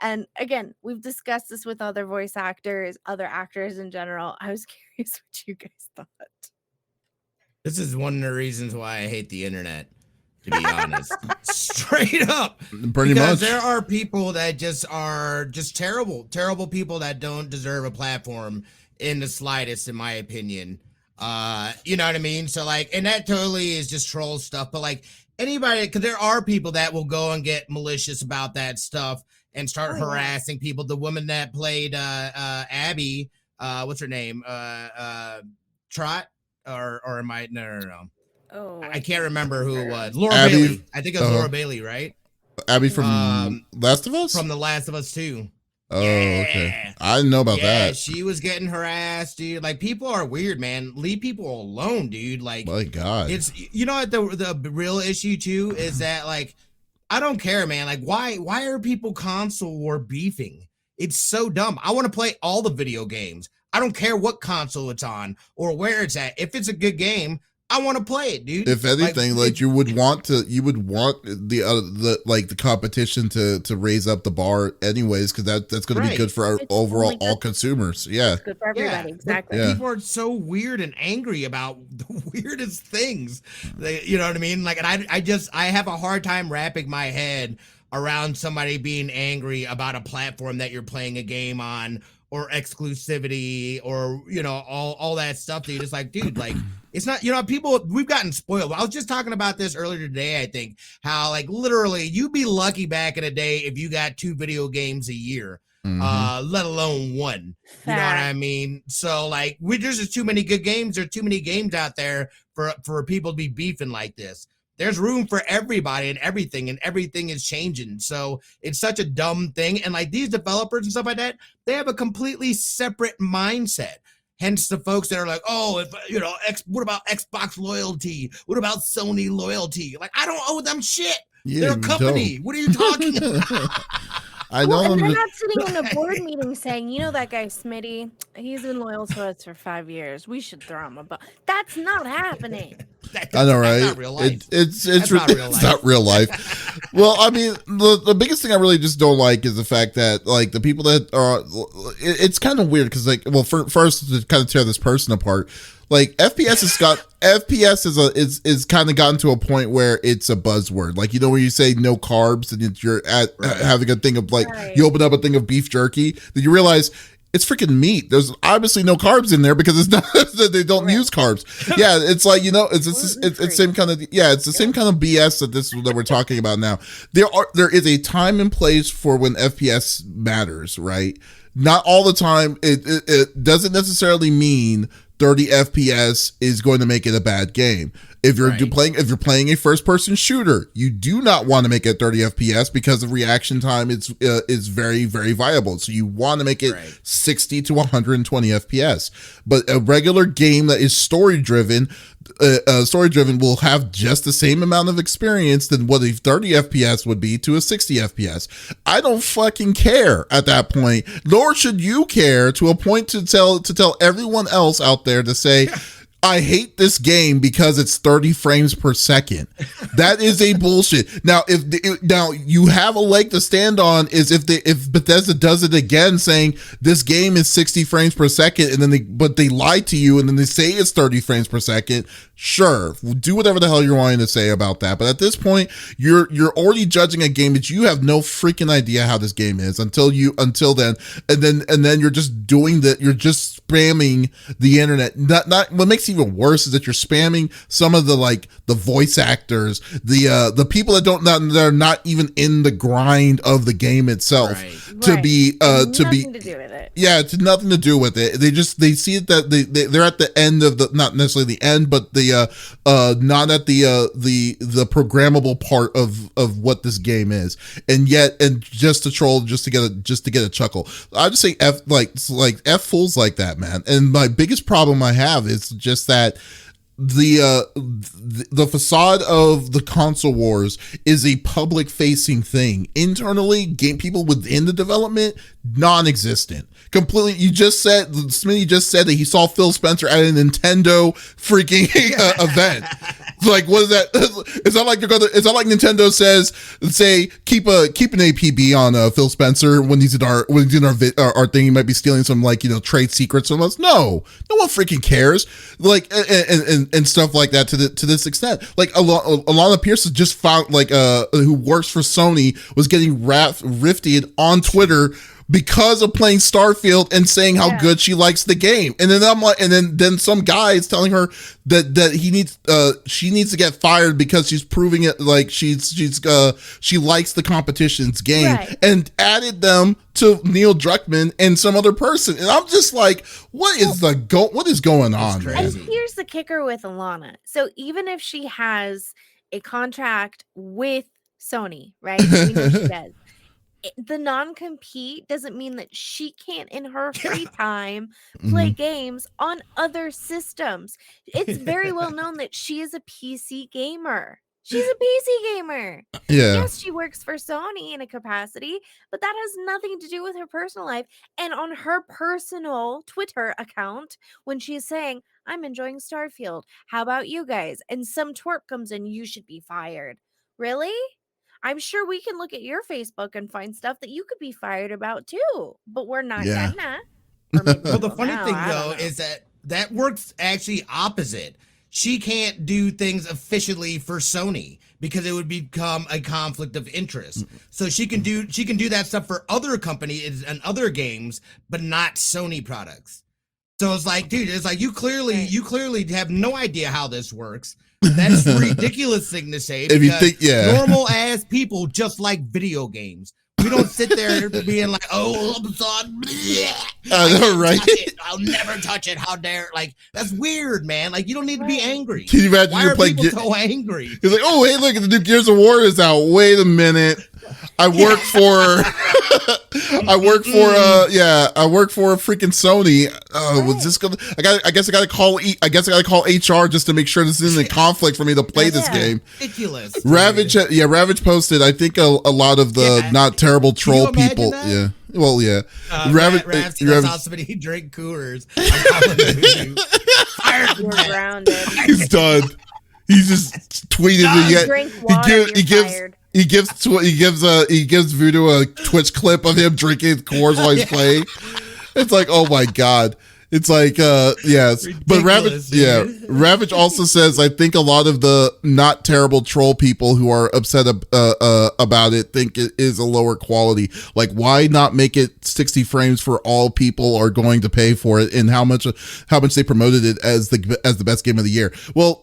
And again, we've discussed this with other voice actors, other actors in general. I was curious what you guys thought. This is one of the reasons why I hate the internet, to be honest. Straight up. Pretty because much. There are people that just are just terrible people that don't deserve a platform in the slightest, in my opinion. You know what I mean? So and that totally is just troll stuff, but anybody, because there are people that will go and get malicious about that stuff and start harassing people. The woman that played Abby, what's her name? Trot or am I no. Oh, I can't remember who it was. Laura Abby, Bailey. I think it was Laura Bailey, right? Abby from Last of Us? From The Last of Us 2. Oh, okay. I didn't know about that. She was getting harassed, dude. People are weird, man. Leave people alone, dude. My God. It's what the real issue too is that I don't care, man. Why are people console war beefing? It's so dumb. I want to play all the video games. I don't care what console it's on or where it's at. If it's a good game, I want to play it, dude. If anything, like you would want the competition to raise up the bar anyways, because that's going to be good for our overall all consumers. Yeah, it's good for everybody. Exactly. People are so weird and angry about the weirdest things. You know what I mean? Like, and I have a hard time wrapping my head around somebody being angry about a platform that you're playing a game on, or exclusivity, or all that stuff that you're just like, dude, like, it's not, people, we've gotten spoiled. I was just talking about this earlier today, I think, how like literally you'd be lucky back in the day if you got 2 video games a year, let alone 1. You know what I mean? So like, there's just too many good games. There's too many games out there for people to be beefing like this. There's room for everybody and everything is changing. So it's such a dumb thing. And like these developers and stuff like that, they have a completely separate mindset. Hence the folks that are like, oh, what about Xbox loyalty? What about Sony loyalty? Like, I don't owe them shit. They're a company. What are you talking about? I know. And they're not sitting in a board meeting saying, that guy Smitty, he's been loyal to us for 5 years. We should throw him a bone. That's not happening. I know, right? Not real life. It's not real life. Well, I mean, the biggest thing I really just don't like is the fact that like the people that are, it's kind of weird because like, well, first to kind of tear this person apart, like FPS is kind of gotten to a point where it's a buzzword. Like, when you say no carbs and you're having a thing of like, you open up a thing of beef jerky, then you realize it's freaking meat. There's obviously no carbs in there because it's not they don't use carbs. Yeah, it's like it's same kind of it's the same kind of BS that we're talking about now. There is a time and place for when FPS matters, right? Not all the time. It doesn't necessarily mean 30 FPS is going to make it a bad game. If you're playing a first person shooter, you do not want to make it 30 FPS because the reaction time is very, very viable. So you want to make it 60 to 120 FPS. But a regular game that is story driven will have just the same amount of experience than what a 30 FPS would be to a 60 FPS. I don't fucking care at that point, nor should you care to a point to tell everyone else out there to say, I hate this game because it's 30 frames per second. That is a bullshit. Now, now you have a leg to stand on is if Bethesda does it again, saying this game is 60 frames per second, and then they lie to you, and then they say it's 30 frames per second. Sure, do whatever the hell you're wanting to say about that. But at this point, you're already judging a game that you have no freaking idea how this game is until then, and then you're just doing that. You're just spamming the internet. Not what makes it even worse is that you're spamming some of the voice actors, the people that are not even in the grind of the game itself to be nothing to do with it. Yeah, it's nothing to do with it. They see it that they're at the end of not necessarily the end, but not at the programmable part of what this game is, and just to troll, just to get a chuckle. I just say F fools like that, man. And my biggest problem I have is just that the facade of the console wars is a public facing thing. Internally, game people within the development, non-existent. Completely. Smitty just said that he saw Phil Spencer at a Nintendo freaking event. Like, what is that? It's not like Nintendo says, keep an APB on Phil Spencer when he's in our thing. He might be stealing some trade secrets from us. No one freaking cares. Like, and stuff like that to this extent. Like, Alana Pierce has just found who works for Sony was getting rifted on Twitter because of playing Starfield and saying how good she likes the game. And then I'm like, then some guy is telling her that she needs to get fired because she's proving it, like she likes the competition's game, and added them to Neil Druckmann and some other person. And I'm just like, what is going on, man? And here's the kicker with Alana. So even if she has a contract with Sony, right? We know she does. The non-compete doesn't mean that she can't, in her free time, play games on other systems. It's very well known that she is a PC gamer. She's a PC gamer. Yeah. Yes, she works for Sony in a capacity, but that has nothing to do with her personal life. And on her personal Twitter account, when she's saying, I'm enjoying Starfield, how about you guys? And some twerp comes in, you should be fired. Really? I'm sure we can look at your Facebook and find stuff that you could be fired about too, but we're not gonna. Or maybe Well, the we'll funny now, thing I don't though know. is that works actually opposite. She can't do things officially for Sony because it would become a conflict of interest. So she can do that stuff for other companies and other games, but not Sony products. So it's like, dude, it's like you clearly have no idea how this works. That's a ridiculous thing to say. If you think, normal ass people just like video games. We don't sit there being like, oh, I'm sorry. I know, right? I'll never touch it. How dare? Like, that's weird, man. Like, you don't need to be angry. Can you imagine Why you're are playing people so angry? He's like, oh, hey, look, the new Gears of War is out. Wait a minute. I work for I work for freaking Sony. Was this gonna I guess I gotta call HR just to make sure this isn't a conflict for me to play this game. Ridiculous. Ravage posted, I think a lot of the not terrible troll people. that? Yeah. Well, yeah. Rav saw somebody drink Coors. You're grounded. He's done. He's just tweeted Drink water, he gives Voodoo a Twitch clip of him drinking Coors while he's playing. It's like, oh my god. It's like, yes. But Ravage also says, I think a lot of the not terrible troll people who are upset about it think it is a lower quality. Like, why not make it 60 frames for all people are going to pay for it, and how much they promoted it as the best game of the year. Well,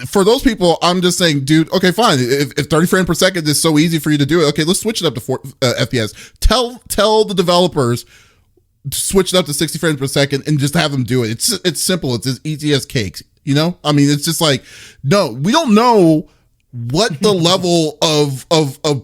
for those people, I'm just saying, dude, okay, fine. If 30 frames per second is so easy for you to do it, okay, let's switch it up to 4 FPS. Tell the developers, switch it up to 60 frames per second and just have them do it. It's simple. It's as easy as cakes. You know? I mean, it's just like, no, we don't know what the level of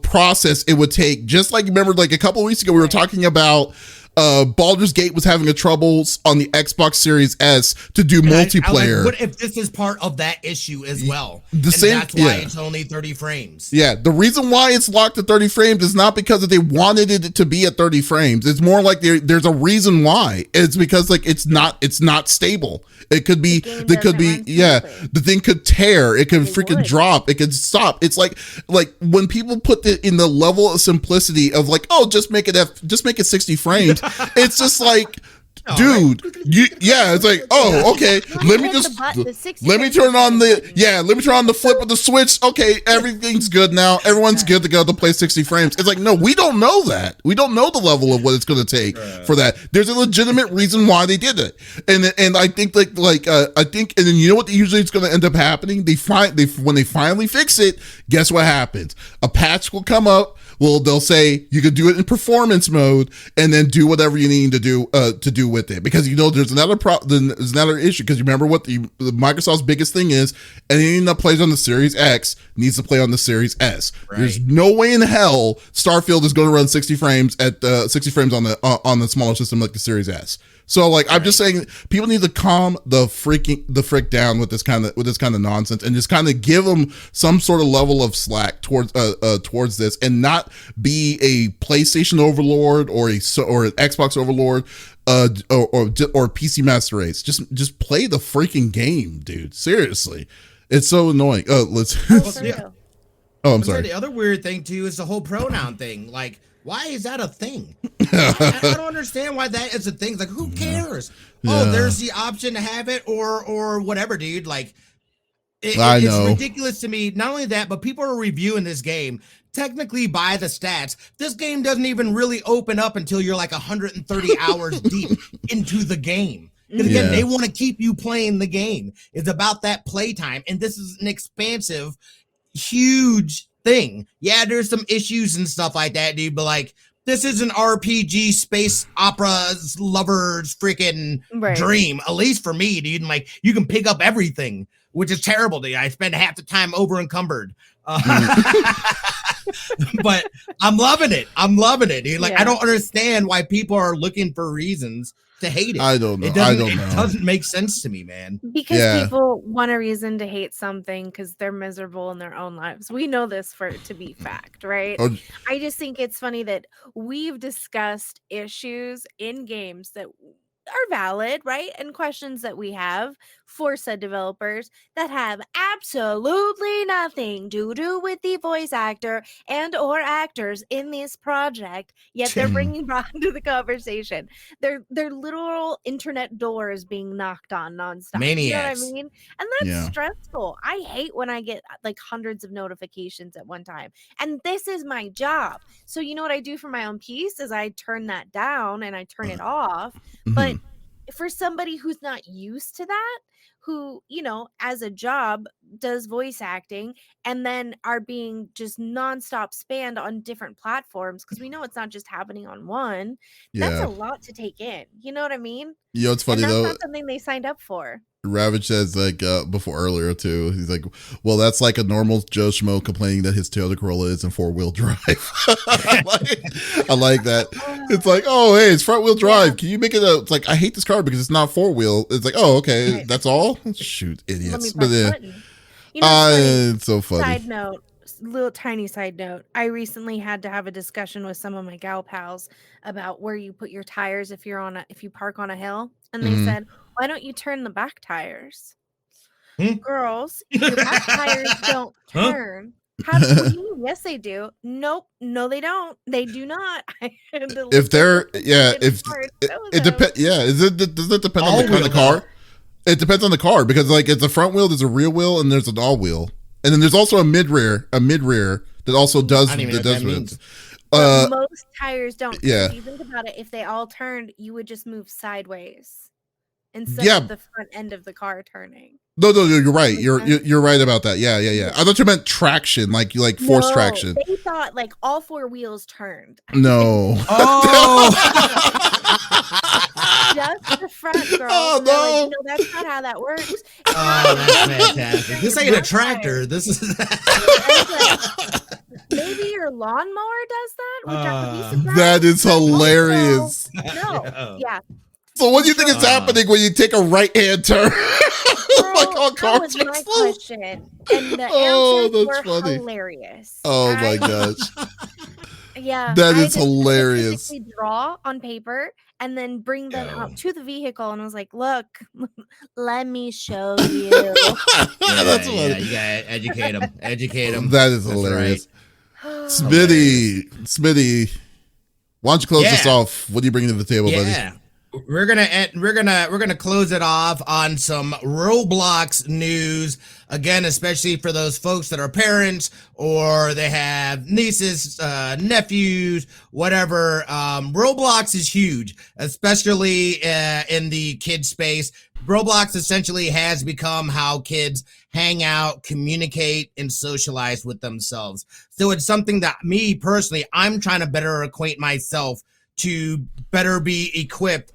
process it would take. Just like, remember, like a couple of weeks ago, we were talking about Baldur's Gate was having troubles on the Xbox Series S to do multiplayer. Like, what if this is part of that issue as well? That's why it's only 30 frames. Yeah, the reason why it's locked at 30 frames is not because they wanted it to be at 30 frames. It's more like there's a reason why. It's because like it's not stable. It could be the thing could tear. It could freaking drop. It could stop. It's like when people put it in the level of simplicity of like, oh, just make it 60 frames. It's just like, dude, it's like, oh, okay. Let me turn on the flip of the switch. Okay, everything's good now. Everyone's good to go to play 60 frames. It's like, no, we don't know that. We don't know the level of what it's going to take for that. There's a legitimate reason why they did it, and I think and then you know what usually it's going to end up happening. When they finally fix it, guess what happens? A patch will come up. Well, they'll say you could do it in performance mode and then do whatever you need to do with it, because there's another issue, because you remember what the Microsoft's biggest thing is: anything that plays on the Series X needs to play on the Series S. Right. There's no way in hell Starfield is going to run 60 frames on the smaller system like the Series S. So like, I'm just saying, people need to calm the frick down with this kind of nonsense, and just kind of give them some sort of level of slack towards this, and not be a PlayStation overlord or an Xbox overlord, or PC master race. Just play the freaking game, dude. Seriously, it's so annoying. I'm sorry. The other weird thing too is the whole pronoun thing. Like, why is that a thing? I don't understand why that is a thing. It's like, who cares? Yeah. Oh, there's the option to have it or whatever, dude. Like, it's ridiculous to me. Not only that, but people are reviewing this game. Technically, by the stats, this game doesn't even really open up until you're like 130 hours deep into the game. Because again, they want to keep you playing the game. It's about that playtime. And this is an expansive, huge thing. Yeah, there's some issues and stuff like that, dude, but like, this is an RPG space opera lover's freaking dream, at least for me, dude. And like, you can pick up everything, which is terrible, dude. I spend half the time over encumbered. But I'm loving it, dude. Like, I don't understand why people are looking for reasons to hate it? I don't know. It doesn't make sense to me, man. Because people want a reason to hate something because they're miserable in their own lives. We know this to be fact, right? I just think it's funny that we've discussed issues in games that are valid, right? And questions that we have for said developers that have absolutely nothing to do with the voice actor and or actors in this project, yet they're bringing Brock into the conversation. They're literal internet doors being knocked on nonstop. Maniacs. You know what I mean? And that's stressful. I hate when I get like hundreds of notifications at one time. And this is my job. So you know what I do for my own peace is I turn that down and I turn it off. But for somebody who's not used to that, who, you know, as a job does voice acting and then are being just nonstop spammed on different platforms, because we know it's not just happening on one. That's a lot to take in. You know what I mean? You know, it's funny, though. That's not something they signed up for. Ravage says, like, before earlier, too, he's like, well, that's like a normal Joe Schmo complaining that his Toyota Corolla is in 4-wheel drive. I like that. It's like, oh, hey, it's front-wheel drive. Can you make it it's like, I hate this car because it's not 4-wheel. It's like, oh, okay, that's all? Shoot, idiots. But you know, it's so funny. Side note, little tiny side note. I recently had to have a discussion with some of my gal pals about where you put your tires if you park on a hill. And they said, why don't you turn the back tires? Girls, your back tires don't turn. How do you mean? Yes, they do. Nope. No, they don't. They do not. If they're, it depends. Yeah. Does it depend on the kind of car? It depends on the car because like it's a front wheel, there's a rear wheel, and there's an all wheel. And then there's also a mid rear that also does it. Most tires don't. Yeah. If you think about it, if they all turned, you would just move sideways instead of the front end of the car turning. No, you're right. You're right about that. Yeah. I thought you meant traction, like force traction. They thought like all 4 wheels turned. No. Just the front, girl. Oh no. Like, no, that's not how that works. That's fantastic. This ain't a tractor. This is maybe your lawnmower does that, which I would be surprised. That is hilarious. No, yeah. So what do you think is happening when you take a right-hand turn? Like on that was my question, and the answers were hilarious. Oh my gosh. Yeah, that is hilarious. Draw on paper and then bring them up to the vehicle, and I was like, "Look, let me show you." That's funny. You gotta educate them. That is hilarious. Right. Smitty, why don't you close this off? What are you bringing to the table, buddy? We're gonna close it off on some Roblox news again, especially for those folks that are parents or they have nieces, nephews, whatever. Roblox is huge, especially in the kid space. Roblox essentially has become how kids hang out, communicate, and socialize with themselves. So it's something that me personally, I'm trying to better acquaint myself to better be equipped.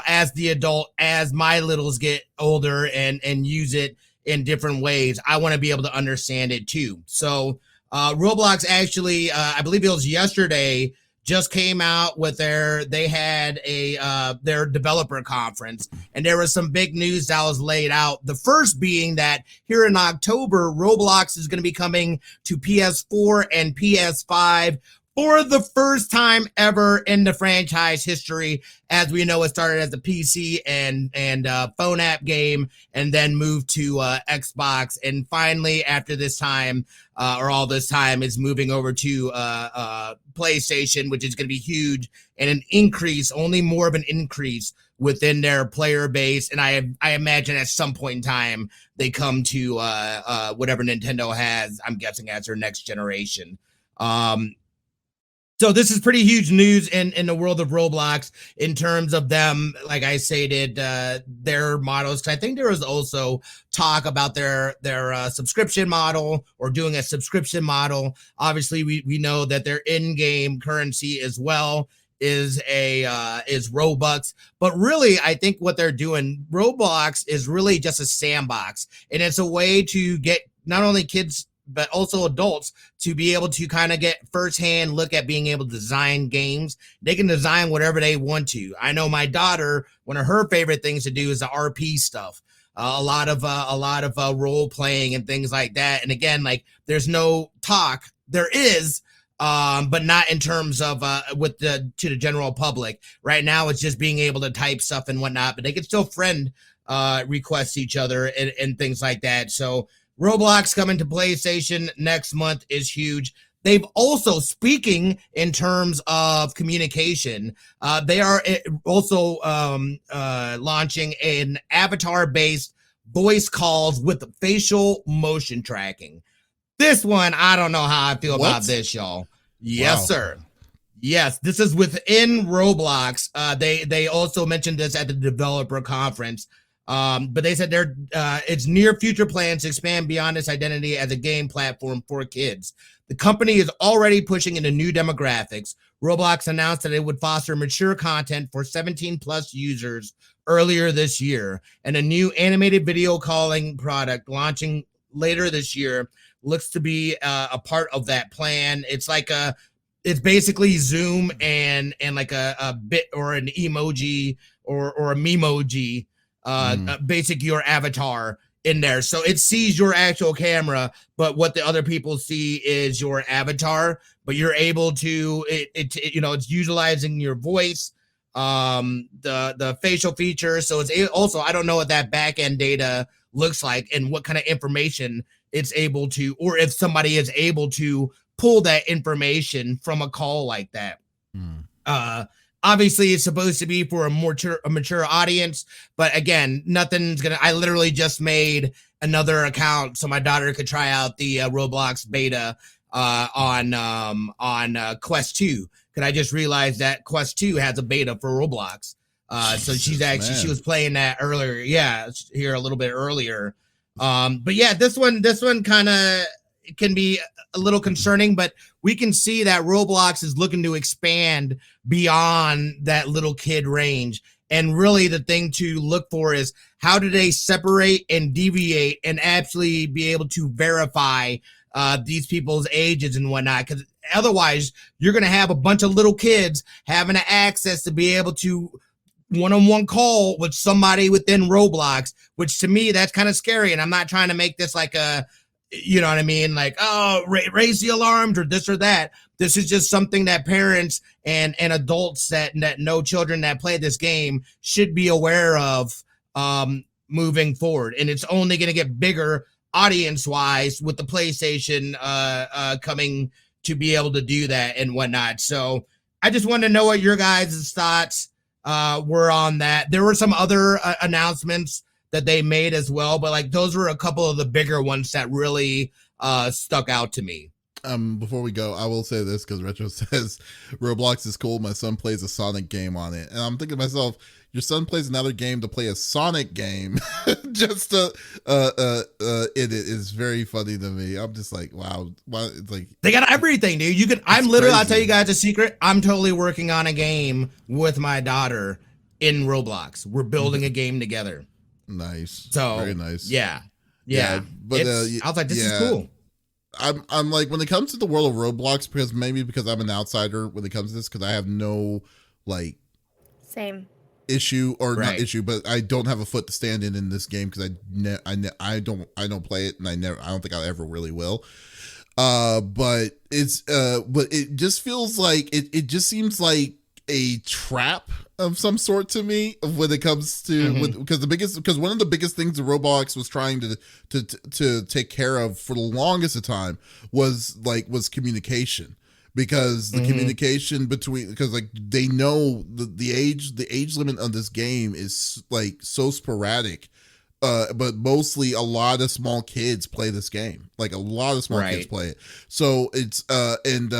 As the adult, as my littles get older and use it in different ways, I want to be able to understand it too. So Roblox actually, I believe it was yesterday, just came out with their developer conference, and there was some big news that was laid out. The first being that here in October, Roblox is going to be coming to PS4 and PS5 for the first time ever in the franchise history. As we know, it started as a PC and phone app game and then moved to Xbox. And finally, after this time, all this time, is moving over to PlayStation, which is going to be huge and an increase, only more of an increase within their player base. And I imagine at some point in time, they come to whatever Nintendo has, I'm guessing, as their next generation. So this is pretty huge news in the world of Roblox in terms of them, like I stated, their models. I think there was also talk about their subscription model or doing a subscription model. Obviously, we know that their in-game currency as well is Robux. But really, I think what they're doing, Roblox is really just a sandbox. And it's a way to get not only kids but also adults to be able to kind of get firsthand look at being able to design games. They can design whatever they want to. I know my daughter, one of her favorite things to do is the RP stuff. A lot of role playing and things like that. And again, like there's no talk. There is, but not in terms of to the general public. Right now, it's just being able to type stuff and whatnot. But they can still friend request each other and things like that. So Roblox coming to PlayStation next month is huge. They've also, speaking in terms of communication, they are also launching an avatar-based voice calls with facial motion tracking. This one, I don't know how I feel about this, y'all. Yes, sir. Yes, this is within Roblox. They also mentioned this at the developer conference. But they said it's near future plans to expand beyond its identity as a game platform for kids. The company is already pushing into new demographics. Roblox announced that it would foster mature content for 17 plus users earlier this year, and a new animated video calling product launching later this year looks to be a part of that plan. It's like it's basically Zoom and like a bit or an emoji or a memoji. Basic your avatar in there, so it sees your actual camera, but what the other people see is your avatar. But you're able to it's utilizing your voice, the facial features. So it's also, I don't know what that back end data looks like and what kind of information it's able to, or if somebody is able to pull that information from a call like that. Obviously, it's supposed to be for a mature audience, but again, nothing's gonna. I literally just made another account so my daughter could try out the Roblox beta on Quest 2. Because I just realized that Quest 2 has a beta for Roblox. So she was playing that earlier. Yeah, here a little bit earlier. But yeah, this one kind of can be a little concerning, but we can see that Roblox is looking to expand beyond that little kid range. And really the thing to look for is how do they separate and deviate and actually be able to verify these people's ages and whatnot. Because otherwise you're going to have a bunch of little kids having access to be able to one-on-one call with somebody within Roblox, which to me, that's kind of scary. And I'm not trying to make this like a, you know what I mean? Like, oh, raise the alarms or this or that. This is just something that parents and adults that know children that play this game should be aware of moving forward. And it's only going to get bigger audience-wise with the PlayStation coming to be able to do that and whatnot. So I just want to know what your guys' thoughts were on that. There were some other announcements that they made as well, but like those were a couple of the bigger ones that really stuck out to me. Before we go, I will say this because Retro says Roblox is cool. My son plays a Sonic game on it, and I'm thinking to myself, your son plays another game to play a Sonic game. Just to it is very funny to me. I'm just like, wow, it's like they got everything, dude. You can. I'm literally. Crazy. I'll tell you guys a secret. I'm totally working on a game with my daughter in Roblox. We're building a game together. Nice. So very nice. Yeah. But I was like, this is cool. I'm like, when it comes to the world of Roblox, because I'm an outsider when it comes to this, because I have no like same issue or not issue, but I don't have a foot to stand in this game because I don't play it, and I don't think I ever really will. But it just feels like it just seems like a trap of some sort to me when it comes to because one of the biggest things that Roblox was trying to take care of for the longest of time was communication, because the communication because like they know the age limit on this game is like so sporadic. But mostly a lot of small kids play this game. Like a lot of small kids play it. So it's and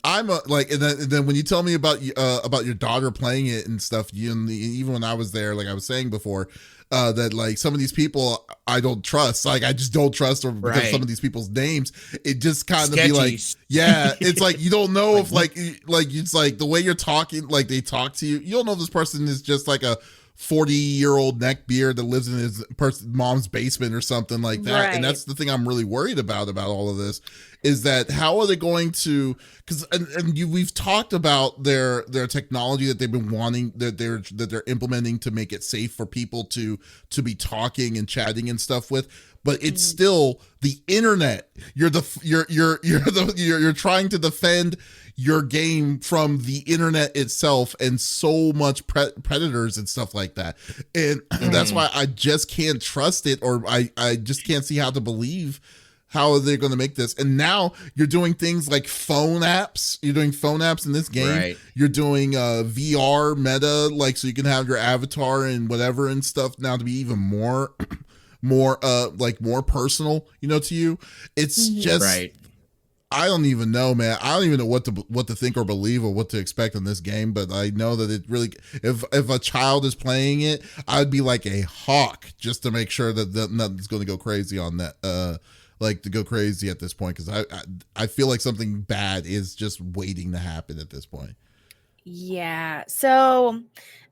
I'm and then when you tell me about your daughter playing it and stuff, even when I was there, like I was saying before, that like some of these people I don't trust. Like I just don't trust them because of some of these people's names. It just kind of be like, yeah, it's like you don't know if like it's like the way you're talking, like they talk to you. You don't know if this person is just like a 40-year-old neckbeard that lives in his mom's basement or something like that. Right. And that's the thing I'm really worried about all of this, is that how are they going to, because we've talked about their technology that they've been wanting, that they're implementing to make it safe for people to be talking and chatting and stuff with, but it's still the internet. You're trying to defend your game from the internet itself and so much predators and stuff like that. And that's why I just can't trust it, or I just can't see how to believe how they're going to make this. And now you're doing things like phone apps. You're doing phone apps in this game. Right. You're doing VR meta, like, so you can have your avatar and whatever and stuff now to be even more personal, to you. It's just, right. I don't even know, man. I don't even know what to think or believe or what to expect in this game, but I know that it really, if a child is playing it, I'd be like a hawk just to make sure that nothing's going to go crazy on that, to go crazy at this point, because I feel like something bad is just waiting to happen at this point. Yeah. So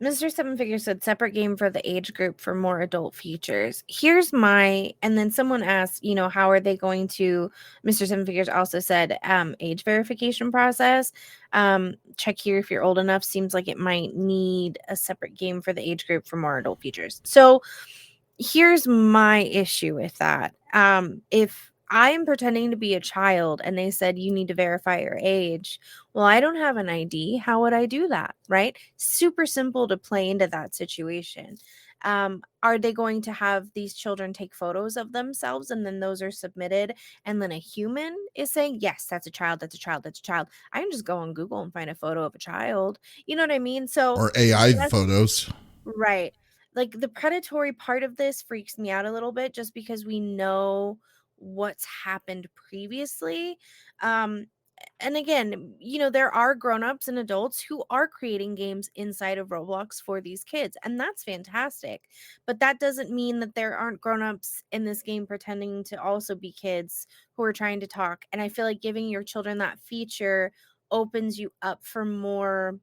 Mr. Seven Figures said separate game for the age group for more adult features. And then someone asked, how are they going to, Mr. Seven Figures also said age verification process. Check here if you're old enough. Seems like it might need a separate game for the age group for more adult features. So here's my issue with that. If I'm pretending to be a child and they said you need to verify your age, well, I don't have an ID. How would I do that? Right? Super simple to play into that situation. Are they going to have these children take photos of themselves and then those are submitted and then a human is saying, yes, that's a child, that's a child, that's a child? I can just go on Google and find a photo of a child. You know what I mean? So, or AI photos. Right. Like, the predatory part of this freaks me out a little bit, just because we know what's happened previously. And again, there are grown-ups and adults who are creating games inside of Roblox for these kids, and that's fantastic. But that doesn't mean that there aren't grown-ups in this game pretending to also be kids who are trying to talk. And I feel like giving your children that feature opens you up for more.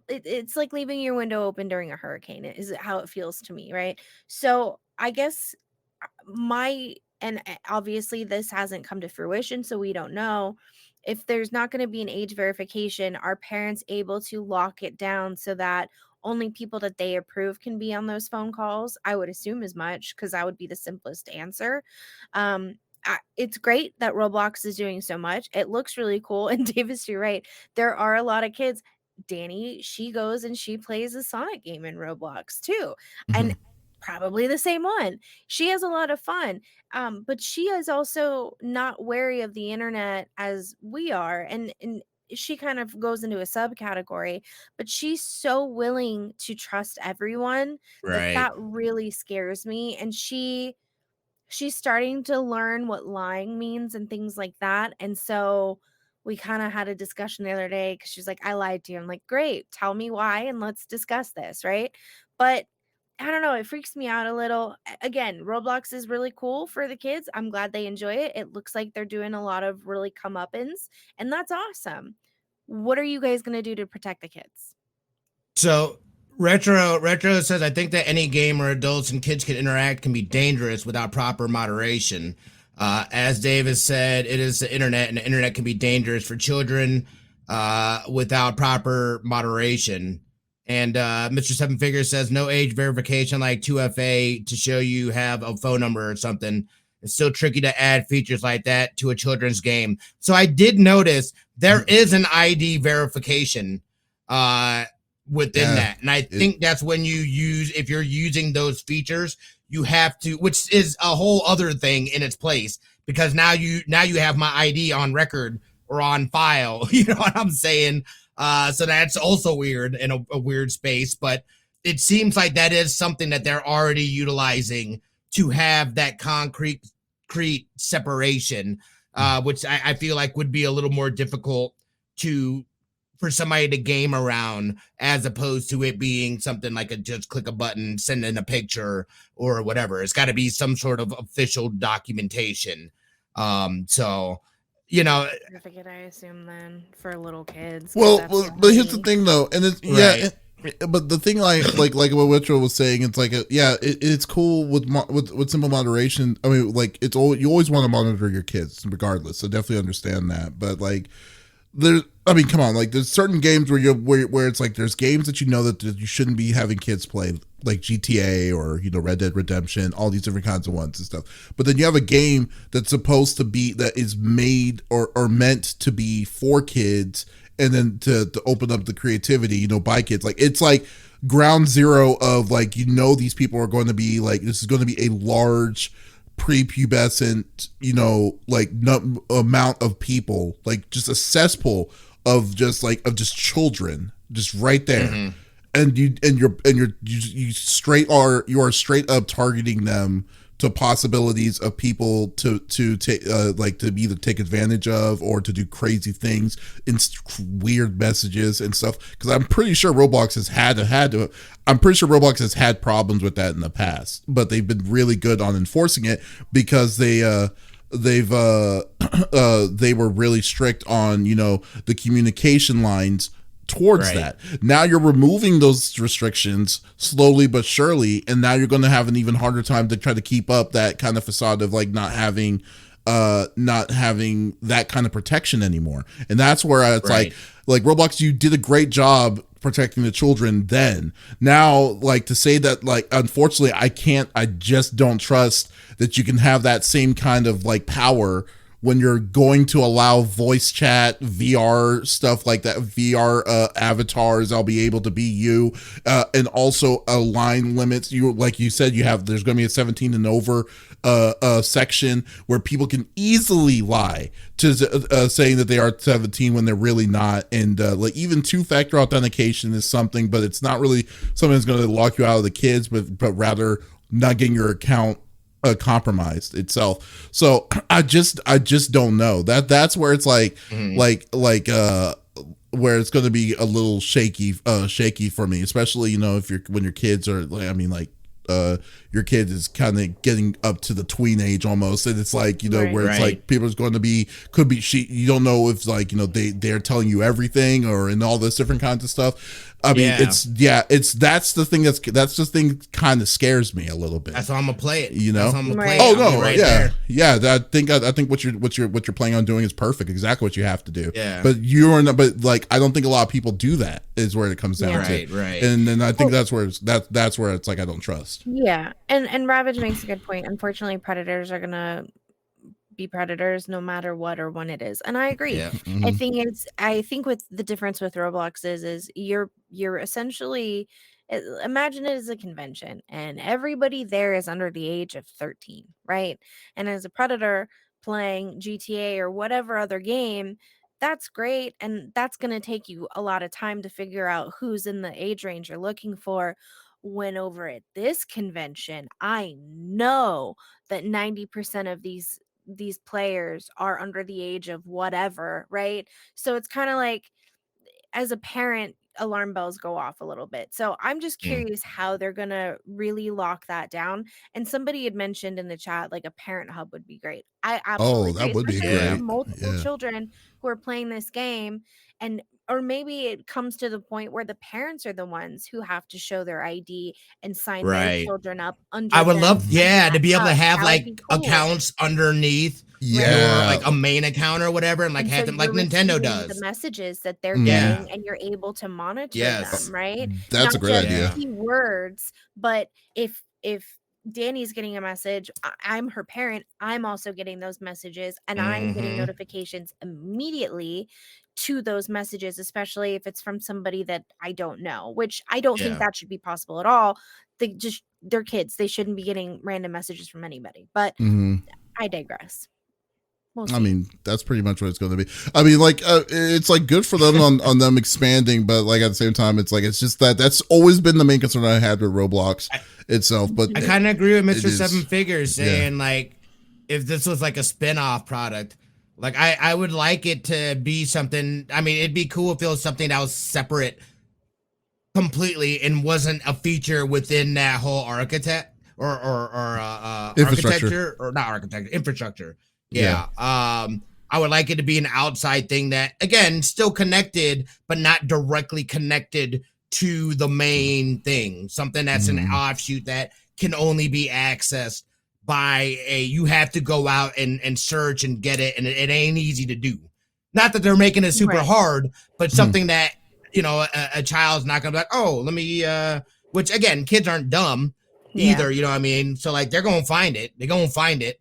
It's like leaving your window open during a hurricane, is how it feels to me, right? So I guess obviously this hasn't come to fruition, so we don't know if there's not going to be an age verification. Are parents able to lock it down so that only people that they approve can be on those phone calls? I would assume as much, because that would be the simplest answer. It's great that Roblox is doing so much. It looks really cool. And Davis, you're right. There are a lot of kids. Danny, she goes and she plays a Sonic game in Roblox too. And probably the same one. She has a lot of fun. But she is also not wary of the internet as we are. And she kind of goes into a subcategory, but she's so willing to trust everyone that really scares me. And she's starting to learn what lying means and things like that. And so we kind of had a discussion the other day, because she's like, I lied to you. I'm like, great, tell me why and let's discuss this, right? But I don't know, it freaks me out a little. Again, Roblox is really cool for the kids. I'm glad they enjoy it. It looks like they're doing a lot of really comeuppance, and that's awesome. What are you guys going to do to protect the kids? So Retro says, I think that any game where adults and kids can interact can be dangerous without proper moderation. As Davis said, it is the internet, and the internet can be dangerous for children without proper moderation. And Mr. Seven Figures says, no age verification like 2FA to show you have a phone number or something. It's still tricky to add features like that to a children's game. So I did notice there is an ID verification within that. And I think that's when if you're using those features, you have to, which is a whole other thing in its place, because now you have my ID on record or on file. You know what I'm saying? So that's also weird in a weird space, but it seems like that is something that they're already utilizing to have that concrete separation, which I feel like would be a little more difficult for somebody to game around, as opposed to it being something like just click a button, send in a picture or whatever. It's got to be some sort of official documentation. So, certificate, I assume, then, for little kids. Well, but here's the thing, though, and it's But the thing, like what Witcher was saying, it's like, it's cool with simple moderation. I mean, like you always want to monitor your kids regardless. So definitely understand that. But like, come on, like there's certain games where it's like there's games that that you shouldn't be having kids play, like GTA or Red Dead Redemption, all these different kinds of ones and stuff. But then you have a game that is made or meant to be for kids, and then to open up the creativity, by kids. Like it's like ground zero of like these people are going to be like, this is going to be a large prepubescent, amount of people, like just a cesspool of just children, just right there. Mm-hmm. And you are straight up targeting them to possibilities of people to take to either take advantage of or to do crazy things in weird messages and stuff. Because I'm pretty sure Roblox has had problems with that in the past, but they've been really good on enforcing it because they were really strict on the communication lines towards that. Now you're removing those restrictions slowly but surely, and now you're going to have an even harder time to try to keep up that kind of facade of like not having that kind of protection anymore. And that's where it's like Roblox, you did a great job protecting the children then. Now, like, to say that, like, unfortunately I just don't trust that you can have that same kind of like power when you're going to allow voice chat, VR stuff like that, VR avatars, I'll be able to be you, and also line limits. Like you said, there's going to be a 17 and over section where people can easily lie to saying that they are 17 when they're really not. And like even two-factor authentication is something, but it's not really something that's going to lock you out of the kids, but rather not getting your account compromised itself. So I just don't know. That's where it's like where it's going to be a little shaky for me, especially when your kids are like, your kid is kind of getting up to the tween age almost, and it's like where it's like people is going to be you don't know if like they're telling you everything or and all this different kinds of stuff. I mean, that's the thing kind of scares me a little bit. That's how I'm gonna play it. That's how I'm gonna play it. There. I think what you're planning on doing is perfect. Exactly what you have to do. Yeah. But like I don't think a lot of people do that. Is where it comes down to. Right. And then I think that's where it's like I don't trust. Yeah, and Ravage makes a good point. Unfortunately, predators are gonna be predators no matter what or when it is, and I agree. Yeah. Mm-hmm. I think with the difference with Roblox is you're essentially, imagine it as a convention and everybody there is under the age of 13, right? And as a predator playing GTA or whatever other game, that's great, and that's going to take you a lot of time to figure out who's in the age range you're looking for. When over at this convention, I know that 90% of these players are under the age of whatever, right? So it's kind of like, as a parent, alarm bells go off a little bit. So I'm just curious how they're gonna really lock that down. And somebody had mentioned in the chat like a parent hub would be great. I absolutely that would be especially if you have great. multiple children who are playing this game, and or maybe it comes to the point where the parents are the ones who have to show their ID and sign their children up under. I would love to be able to have like cool. accounts underneath. Yeah, or like a main account or whatever, and like have them like Nintendo does. The messages that they're getting, and you're able to monitor them, right? That's a great idea. Keywords, but if Danny's getting a message, I'm her parent, I'm also getting those messages, and I'm getting notifications immediately to those messages, especially if it's from somebody that I don't know, which I don't think that should be possible at all. They're kids. They shouldn't be getting random messages from anybody, but I digress. I mean, that's pretty much what it's going to be. I mean, like, it's like good for them on them expanding, but like at the same time, it's like it's just that's always been the main concern I had with Roblox itself. But I kind of agree with Mr. Seven Figures saying like, if this was like a spin-off product, like I would like it to be something. I mean, it'd be cool if it was something that was separate completely and wasn't a feature within that whole architect or architecture or not architecture infrastructure. Yeah. I would like it to be an outside thing that, again, still connected, but not directly connected to the main thing, something that's an offshoot that can only be accessed by you have to go out and search and get it, and it ain't easy to do. Not that they're making it super hard, but something that, a child's not gonna be like, oh, let me which again, kids aren't dumb either, you know what I mean? So like they're gonna find it. They're gonna find it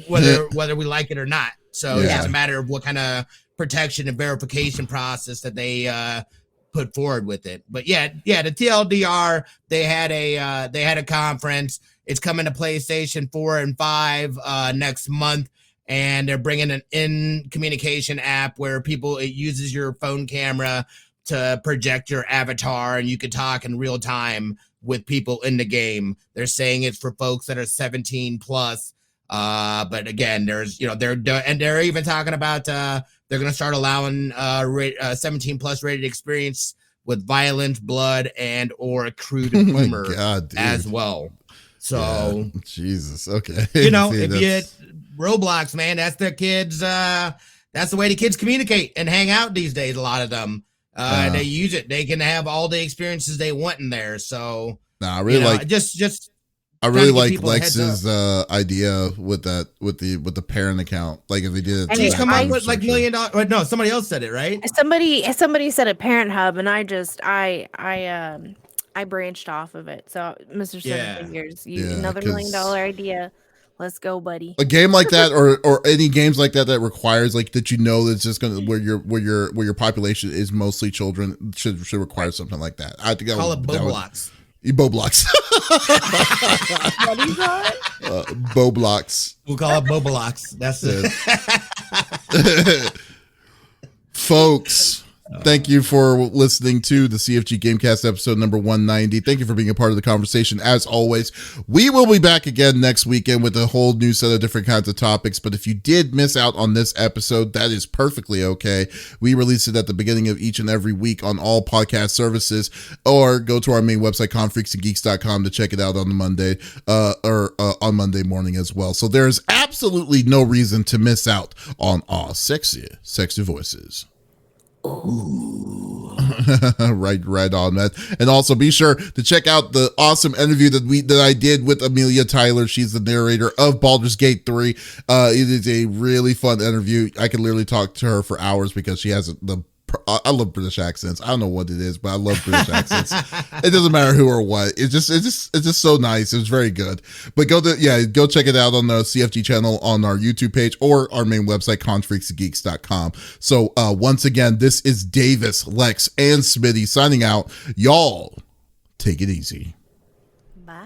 whether we like it or not. So it's just a matter of what kind of protection and verification process that they put forward with it. But the TLDR, they had a conference. It's coming to PlayStation 4 and 5 next month, and they're bringing an in-communication app where it uses your phone camera to project your avatar, and you can talk in real time with people in the game. They're saying it's for folks that are 17 plus. But again, there's, they're even talking about they're going to start allowing 17 plus rated experience with violence, blood, and or crude humor as well. So Jesus, okay. If you Roblox, man, that's the kids. That's the way the kids communicate and hang out these days. A lot of them, they use it. They can have all the experiences they want in there. So, I really like I really like Lex's idea with the parent account. Like if they did it, he's come up with like $1 million. No, somebody else said it, right? Somebody said a Parent Hub, and I branched off of it. So, Mr. Seven Figures, another $1 million idea. Let's go, buddy. A game like that, or any games like that requires like that, that's just gonna where your population is mostly children should require something like that. I think call it Boblox. Boblox. What do you call it? Boblox. We'll call it Boblox. That's it. Folks, thank you for listening to the CFG Game Cast episode number 190. Thank you for being a part of the conversation. As always, we will be back again next weekend with a whole new set of different kinds of topics. But if you did miss out on this episode, that is perfectly okay. We release it at the beginning of each and every week on all podcast services, or go to our main website, confreaksandgeeks.com, to check it out on the Monday or on Monday morning as well. So there's absolutely no reason to miss out on our sexy voices. Ooh. right on that. And also be sure to check out the awesome interview that I did with Amelia Tyler. She's the narrator of Baldur's Gate 3. It is a really fun interview. I can literally talk to her for hours because she has I love British accents. I don't know what it is, but I love British accents. It doesn't matter who or what. It's just so nice. It was very good. But go check it out on the CFG channel on our YouTube page or our main website, confreaksandgeeks.com. So once again, this is Davis, Lex, and Smitty signing out. Y'all take it easy. Bye.